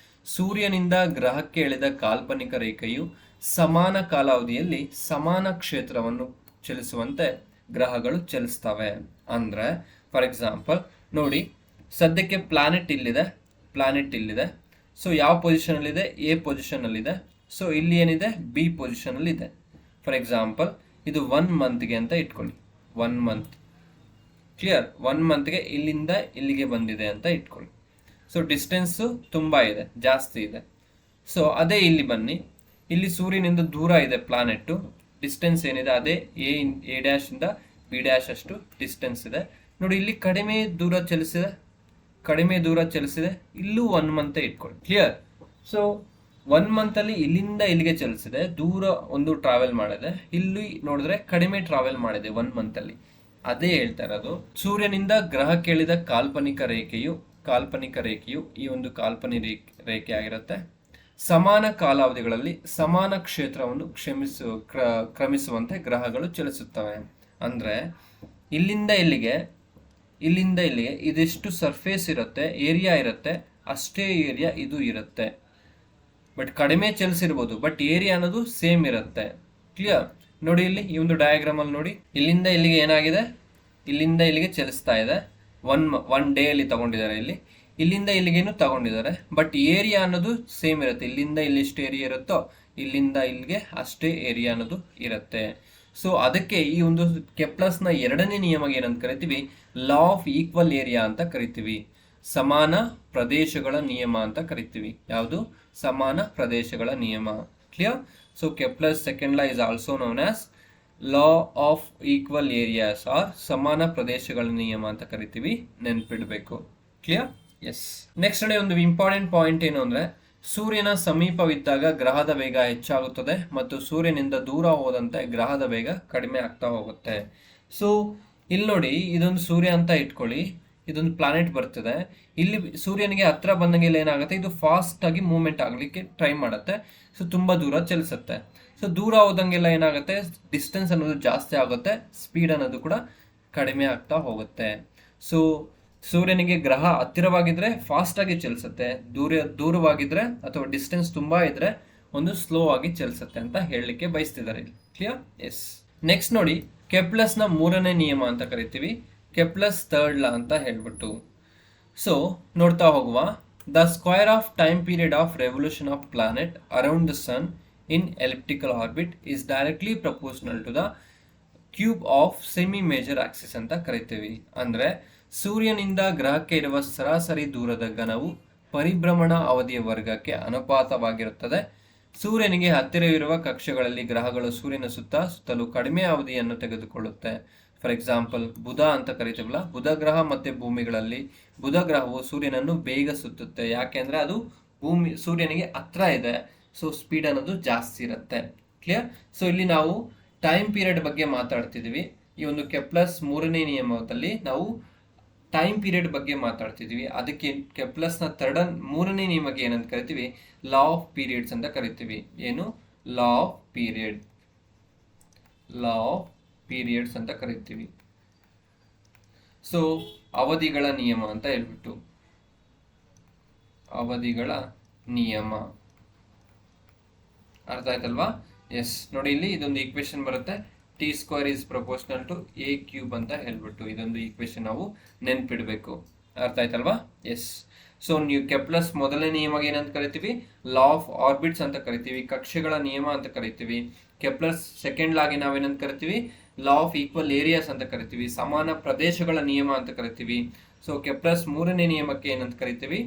ಸೂರ್ಯನಿಂದ ಗ್ರಹಕ್ಕೆ ಎಳೆದ ಕಾಲ್ಪನಿಕ ರೇಖೆಯು ಸಮಾನ ಕಾಲಾವಧಿಯಲ್ಲಿ ಸಮಾನ ಕ್ಷೇತ್ರವನ್ನು ಚಲಿಸುವಂತೆ ಗ್ರಹಗಳು ಚಲಿಸ್ತವೆ. ಅಂದ್ರೆ ಫಾರ್ ಎಕ್ಸಾಂಪಲ್ ನೋಡಿ, ಸದ್ಯಕ್ಕೆ ಪ್ಲಾನೆಟ್ ಇಲ್ಲಿದೆ. ಸೊ ಯಾವ ಪೊಸಿಷನ್ ಅಲ್ಲಿದೆ? ಎ ಪೊಸಿಷನ್ ಅಲ್ಲಿದೆ. ಸೊ ಇಲ್ಲಿ ಏನಿದೆ? ಬಿ ಪೊಸಿಷನ್ ಅಲ್ಲಿ ಇದೆ. ಫಾರ್ ಎಕ್ಸಾಂಪಲ್ ಇದು 1 ಮಂತ್ಗೆ ಅಂತ ಇಟ್ಕೊಳ್ಳಿ. 1 ಮಂತ್ ಕ್ಲಿಯರ್? 1 ಮಂತ್ಗೆ ಇಲ್ಲಿಂದ ಇಲ್ಲಿಗೆ ಬಂದಿದೆ ಅಂತ ಇಟ್ಕೊಳ್ಳಿ. ಸೊ ಡಿಸ್ಟೆನ್ಸು ತುಂಬ ಇದೆ, ಜಾಸ್ತಿ ಇದೆ. ಸೊ ಅದೇ ಇಲ್ಲಿ ಬನ್ನಿ, ಇಲ್ಲಿ ಸೂರ್ಯನಿಂದ ದೂರ ಇದೆ ಪ್ಲಾನೆಟ್. ಡಿಸ್ಟೆನ್ಸ್ ಏನಿದೆ ಅದೇ ಎ ಡ್ಯಾಶ್ ಇಂದ ಬಿ ಡ್ಯಾಶ್ ಅಷ್ಟು ಡಿಸ್ಟೆನ್ಸ್ ಇದೆ. ನೋಡಿ, ಇಲ್ಲಿ ಕಡಿಮೆ ದೂರ ಚಲಿಸಿದೆ. ಇಲ್ಲೂ 1 ಮಂತ್ ಇಟ್ಕೊಳ್ಳಿ. ಕ್ಲಿಯರ್? ಸೊ 1 ಮಂತ್ ಅಲ್ಲಿ ಇಲ್ಲಿಂದ ಇಲ್ಲಿಗೆ ಚಲಿಸಿದೆ, ದೂರ ಒಂದು ಟ್ರಾವೆಲ್ ಮಾಡಿದೆ. ಇಲ್ಲಿ ನೋಡಿದ್ರೆ ಕಡಿಮೆ ಟ್ರಾವೆಲ್ ಮಾಡಿದೆ 1 ಮಂತ್ ಅಲ್ಲಿ. ಅದೇ ಹೇಳ್ತಾ ಇರೋದು, ಸೂರ್ಯನಿಂದ ಗ್ರಹಕ್ಕೆ ಎಳೆದ ಕಾಲ್ಪನಿಕ ರೇಖೆಯು ಈ ಒಂದು ಕಾಲ್ಪನಿಕ ರೇಖೆ ಆಗಿರುತ್ತೆ. ಸಮಾನ ಕಾಲಾವಧಿಗಳಲ್ಲಿ ಸಮಾನ ಕ್ಷೇತ್ರವನ್ನು ಕ್ರಮಿಸುವಂತೆ ಗ್ರಹಗಳು ಚಲಿಸುತ್ತವೆ. ಅಂದ್ರೆ ಇಲ್ಲಿಂದ ಇಲ್ಲಿಗೆ ಇದೆಷ್ಟು ಸರ್ಫೇಸ್ ಇರುತ್ತೆ, ಏರಿಯಾ ಇರುತ್ತೆ, ಅಷ್ಟೇ ಏರಿಯಾ ಇದು ಇರುತ್ತೆ. ಬಟ್ ಕಡಿಮೆ ಚಲಿಸಿರ್ಬೋದು, ಬಟ್ ಏರಿಯಾ ಅನ್ನೋದು ಸೇಮ್ ಇರುತ್ತೆ. ಕ್ಲಿಯರ್? ನೋಡಿ, ಇಲ್ಲಿ ಈ ಒಂದು ಡಯಾಗ್ರಾಮ್ ಅಲ್ಲಿ ನೋಡಿ, ಇಲ್ಲಿಂದ ಇಲ್ಲಿಗೆ ಏನಾಗಿದೆ? ಇಲ್ಲಿಂದ ಇಲ್ಲಿಗೆ ಚಲಿಸ್ತಾ ಇದೆ. ಒನ್ ಡೇ ಅಲ್ಲಿ ತಗೊಂಡಿದ್ದಾರೆ. ಇಲ್ಲಿಂದ ಇಲ್ಲಿಗೇನು ತಗೊಂಡಿದ್ದಾರೆ, ಬಟ್ ಏರಿಯಾ ಅನ್ನೋದು ಸೇಮ್ ಇರುತ್ತೆ. ಇಲ್ಲಿಂದ ಇಲ್ಲಿ ಎಷ್ಟು ಏರಿಯಾ ಇರುತ್ತೋ ಇಲ್ಲಿಂದ ಇಲ್ಲಿಗೆ ಅಷ್ಟೇ ಏರಿಯಾ ಅನ್ನೋದು ಇರುತ್ತೆ. ಸೊ ಅದಕ್ಕೆ ಈ ಒಂದು ಕೆಪ್ಲರ್ಸ್ನ ಎರಡನೇ ನಿಯಮ ಏನಂತ ಕರಿತೀವಿ? ಲಾ ಆಫ್ ಈಕ್ವಲ್ ಏರಿಯಾ ಅಂತ ಕರಿತೀವಿ. ಸಮಾನ ಪ್ರದೇಶಗಳ ನಿಯಮ ಅಂತ ಕರಿತೀವಿ. ಯಾವುದು? ಸಮಾನ ಪ್ರದೇಶಗಳ ನಿಯಮ. Clear? So Kepler's second law is also known as law of equal areas or ಸಮಾನ ಪ್ರದೇಶಗಳ ನಿಯಮ ಅಂತ ಕರಿತೀವಿ. ನೆನ್ಪಿಡ್ಬೇಕು. ಕ್ಲಿಯರ್? ಎಸ್. ನೆಕ್ಸ್ಟ್ ನೋಡಿ, ಒಂದು ಇಂಪಾರ್ಟೆಂಟ್ ಪಾಯಿಂಟ್ ಏನು ಅಂದ್ರೆ, ಸೂರ್ಯನ ಸಮೀಪವಿದ್ದಾಗ ಗ್ರಹದ ವೇಗ ಹೆಚ್ಚಾಗುತ್ತದೆ ಮತ್ತು ಸೂರ್ಯನಿಂದ ದೂರ ಹೋದಂತೆ ಗ್ರಹದ ವೇಗ ಕಡಿಮೆ ಆಗ್ತಾ ಹೋಗುತ್ತೆ. ಸೊ ಇಲ್ಲಿ ನೋಡಿ, ಇದೊಂದು ಸೂರ್ಯ ಅಂತ ಇಟ್ಕೊಳ್ಳಿ, ಇದೊಂದು ಪ್ಲಾನೆಟ್ ಬರ್ತದೆ. ಇಲ್ಲಿ ಸೂರ್ಯನಿಗೆ ಹತ್ರ ಬಂದಂಗೆಲ್ಲ ಏನಾಗುತ್ತೆ, ಇದು ಫಾಸ್ಟ್ ಆಗಿ ಮೂವ್ಮೆಂಟ್ ಆಗ್ಲಿಕ್ಕೆ ಟ್ರೈ ಮಾಡುತ್ತೆ. ಸೊ ತುಂಬಾ ದೂರ ಚಲಿಸುತ್ತೆ. ಸೊ ದೂರ ಹೋದಂಗೆಲ್ಲ ಏನಾಗುತ್ತೆ, ಡಿಸ್ಟೆನ್ಸ್ ಅನ್ನೋದು ಜಾಸ್ತಿ ಆಗುತ್ತೆ, ಸ್ಪೀಡ್ ಅನ್ನೋದು ಕೂಡ ಕಡಿಮೆ ಆಗ್ತಾ ಹೋಗುತ್ತೆ. ಸೊ ಸೂರ್ಯನಿಗೆ ಗ್ರಹ ಹತ್ತಿರವಾಗಿದ್ರೆ ಫಾಸ್ಟ್ ಆಗಿ ಚಲಿಸುತ್ತೆ, ದೂರವಾಗಿದ್ರೆ ಅಥವಾ ಡಿಸ್ಟೆನ್ಸ್ ತುಂಬಾ ಇದ್ರೆ ಒಂದು ಸ್ಲೋ ಆಗಿ ಚಲಿಸುತ್ತೆ ಅಂತ ಹೇಳಲಿಕ್ಕೆ ಬಯಸ್ತಿದ್ದಾರೆ. ಕ್ಲಿಯರ್? ಎಸ್. ನೆಕ್ಸ್ಟ್ ನೋಡಿ, ಕೆಪ್ಲರ್ಸ್ನ ಮೂರನೇ ನಿಯಮ ಅಂತ ಕರಿತೀವಿ, ಕೆಪ್ಲರ್ಸ್ ಥರ್ಡ್ ಲಾ ಅಂತ ಹೇಳ್ಬಿಟ್ಟು. ಸೊ ನೋಡ್ತಾ ಹೋಗುವ, the square of time period of revolution of planet around the sun in elliptical orbit is directly proportional to the cube of semi major axis ಅಂತ ಕರಿತೀವಿ. ಅಂದ್ರೆ ಸೂರ್ಯನಿಂದ ಗ್ರಹಕ್ಕೆ ಇರುವ ಸರಾಸರಿ ದೂರದ ಘನವು ಪರಿಭ್ರಮಣ ಅವಧಿಯ ವರ್ಗಕ್ಕೆ ಅನುಪಾತವಾಗಿರುತ್ತದೆ. ಸೂರ್ಯನಿಗೆ ಹತ್ತಿರವಿರುವ ಕಕ್ಷೆಗಳಲ್ಲಿ ಗ್ರಹಗಳು ಸೂರ್ಯನ ಸುತ್ತಲೂ ಕಡಿಮೆ ಅವಧಿಯನ್ನು ತೆಗೆದುಕೊಳ್ಳುತ್ತೆ. ಫಾರ್ ಎಕ್ಸಾಂಪಲ್ ಬುಧ ಅಂತ ಕರಿತೀವಲ್ಲ, ಬುಧ ಗ್ರಹ ಮತ್ತೆ ಭೂಮಿಗಳಲ್ಲಿ ಬುಧ ಗ್ರಹವು ಸೂರ್ಯನನ್ನು ಬೇಗ ಸುತ್ತುತ್ತೆ. ಯಾಕೆಂದ್ರೆ ಅದು ಸೂರ್ಯನಿಗೆ ಹತ್ರ ಇದೆ. ಸೊ ಸ್ಪೀಡ್ ಅನ್ನೋದು ಜಾಸ್ತಿ ಇರುತ್ತೆ. ಕ್ಲಿಯರ್? ಸೊ ಇಲ್ಲಿ ನಾವು ಟೈಮ್ ಪೀರಿಯಡ್ ಬಗ್ಗೆ ಮಾತಾಡ್ತಿದ್ವಿ. ಈ ಒಂದು ಕೆಪ್ಲರ್ಸ್ ಮೂರನೇ ನಿಯಮದಲ್ಲಿ ನಾವು ಟೈಮ್ ಪೀರಿಯಡ್ ಬಗ್ಗೆ ಮಾತಾಡ್ತಿದ್ವಿ. ಅದಕ್ಕೆ ಕೆಪ್ಲರ್ಸ್ನ ಮೂರನೇ ನಿಯಮಕ್ಕೆ ಏನಂತ ಕರಿತೀವಿ? ಲಾ ಆಫ್ ಪೀರಿಯಡ್ಸ್ ಅಂತ ಕರಿತೀವಿ. ಏನು? ಲಾ ಆಫ್ ಪೀರಿಯಡ್ಸ್ ಅಂತ ಕರಿತೀವಿ. ಸೊ ಅವಧಿಗಳ ನಿಯಮ ಅಂತ ಹೇಳ್ಬಿಟ್ಟು, ಅವಧಿಗಳ ನಿಯಮ. ಅರ್ಥ ಆಯ್ತಲ್ವಾ? ಎಸ್. ನೋಡಿ, ಇಲ್ಲಿ ಇದೊಂದು ಈಕ್ವೇಶನ್ ಬರುತ್ತೆ. t² is proportional to a³ ಅಂತ ಹೇಳ್ಬಿಟ್ಟು ಇದೊಂದು ಈಕ್ವೇಶನ್ ನಾವು ನೆನ್ಪಿಡ್ಬೇಕು. ಅರ್ಥ ಆಯ್ತಲ್ವಾ? ಎಸ್. ಸೊ ನೀವು ಕೆಪ್ಲರ್ಸ್ ಮೊದಲನೇ ನಿಯಮ ಏನಂತ ಕರಿತೀವಿ? ಲಾ ಆಫ್ ಆರ್ಬಿಟ್ಸ್ ಅಂತ ಕರಿತೀವಿ, ಕಕ್ಷೆಗಳ ನಿಯಮ ಅಂತ ಕರಿತೀವಿ. ಕೆಪ್ಲರ್ಸ್ ಸೆಕೆಂಡ್ ಲಾಗೆ ನಾವೇನಂತ ಕರಿತೀವಿ? ಲಾ ಆಫ್ ಈಕ್ವಲ್ ಏರಿಯಾಸ್ ಅಂತ ಕರಿತೀವಿ, ಸಮಾನ ಪ್ರದೇಶಗಳ ನಿಯಮ ಅಂತ ಕರಿತೀವಿ. ಸೊ ಕೆಪ್ಲರ್ಸ್ ಮೂರನೇ ನಿಯಮಕ್ಕೆ ಏನಂತ ಕರಿತೀವಿ?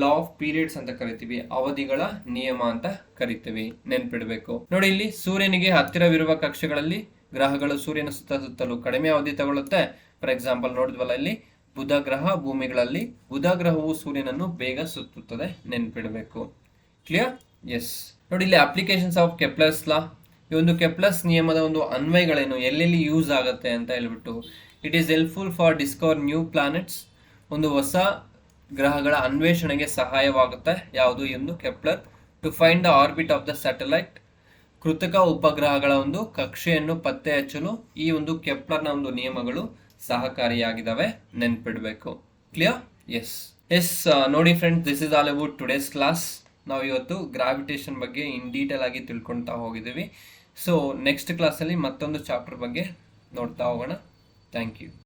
ಲಾ ಆಫ್ ಪೀರಿಯಡ್ಸ್ ಅಂತ ಕರಿತೀವಿ, ಅವಧಿಗಳ ನಿಯಮ ಅಂತ ಕರಿತೀವಿ. ನೆನ್ಪಿಡ್ಬೇಕು. ನೋಡಿ, ಇಲ್ಲಿ ಸೂರ್ಯನಿಗೆ ಹತ್ತಿರವಿರುವ ಕಕ್ಷೆಗಳಲ್ಲಿ ಗ್ರಹಗಳು ಸೂರ್ಯನ ಸುತ್ತಲೂ ಕಡಿಮೆ ಅವಧಿ ತಗೊಳ್ಳುತ್ತೆ. ಫಾರ್ ಎಕ್ಸಾಂಪಲ್ ನೋಡಿದ್ವಲ್ಲ, ಇಲ್ಲಿ ಬುಧ ಗ್ರಹ, ಭೂಮಿಗಳಲ್ಲಿ ಬುಧ ಗ್ರಹವು ಸೂರ್ಯನನ್ನು ಬೇಗ ಸುತ್ತುತ್ತದೆ. ನೆನ್ಪಿಡ್ಬೇಕು. ಕ್ಲಿಯರ್? ಎಸ್. ನೋಡಿ, ಇಲ್ಲಿ ಅಪ್ಲಿಕೇಶನ್ಸ್ ಆಫ್ ಕೆಪ್ಲರ್ಸ್ ಲಾ, ಈ ಒಂದು ಕೆಪ್ಲರ್ಸ್ ನಿಯಮದ ಒಂದು ಅನ್ವಯಗಳೇನು, ಎಲ್ಲೆಲ್ಲಿ ಯೂಸ್ ಆಗುತ್ತೆ ಅಂತ ಹೇಳ್ಬಿಟ್ಟು. It is helpful for discover new planets, ಒಂದು ಹೊಸ ಗ್ರಹಗಳ ಅನ್ವೇಷಣೆಗೆ ಸಹಾಯವಾಗುತ್ತೆ. ಯಾವುದು? ಈ ಒಂದು Kepler. To find the orbit of the satellite, ಕೃತಕ ಉಪಗ್ರಹಗಳ ಒಂದು ಕಕ್ಷೆಯನ್ನು ಪತ್ತೆ ಹಚ್ಚಲು ಈ ಒಂದು ಕೆಪ್ಲರ್ನ ಒಂದು ನಿಯಮಗಳು ಸಹಕಾರಿಯಾಗಿದ್ದಾವೆ. ನೆನ್ಪಿಡ್ಬೇಕು. ಕ್ಲಿಯರ್? ಎಸ್. ಎಸ್. ನೋಡಿ friends, this is all about today's class. ನಾವು ಇವತ್ತು ಗ್ರಾವಿಟೇಷನ್ ಬಗ್ಗೆ ಇನ್ ಡೀಟೇಲ್ ಆಗಿ ತಿಳ್ಕೊಳ್ತಾ ಹೋಗಿದ್ದೀವಿ. ಸೊ ನೆಕ್ಸ್ಟ್ ಕ್ಲಾಸಲ್ಲಿ ಮತ್ತೊಂದು ಚಾಪ್ಟರ್ ಬಗ್ಗೆ ನೋಡ್ತಾ ಹೋಗೋಣ. Thank you.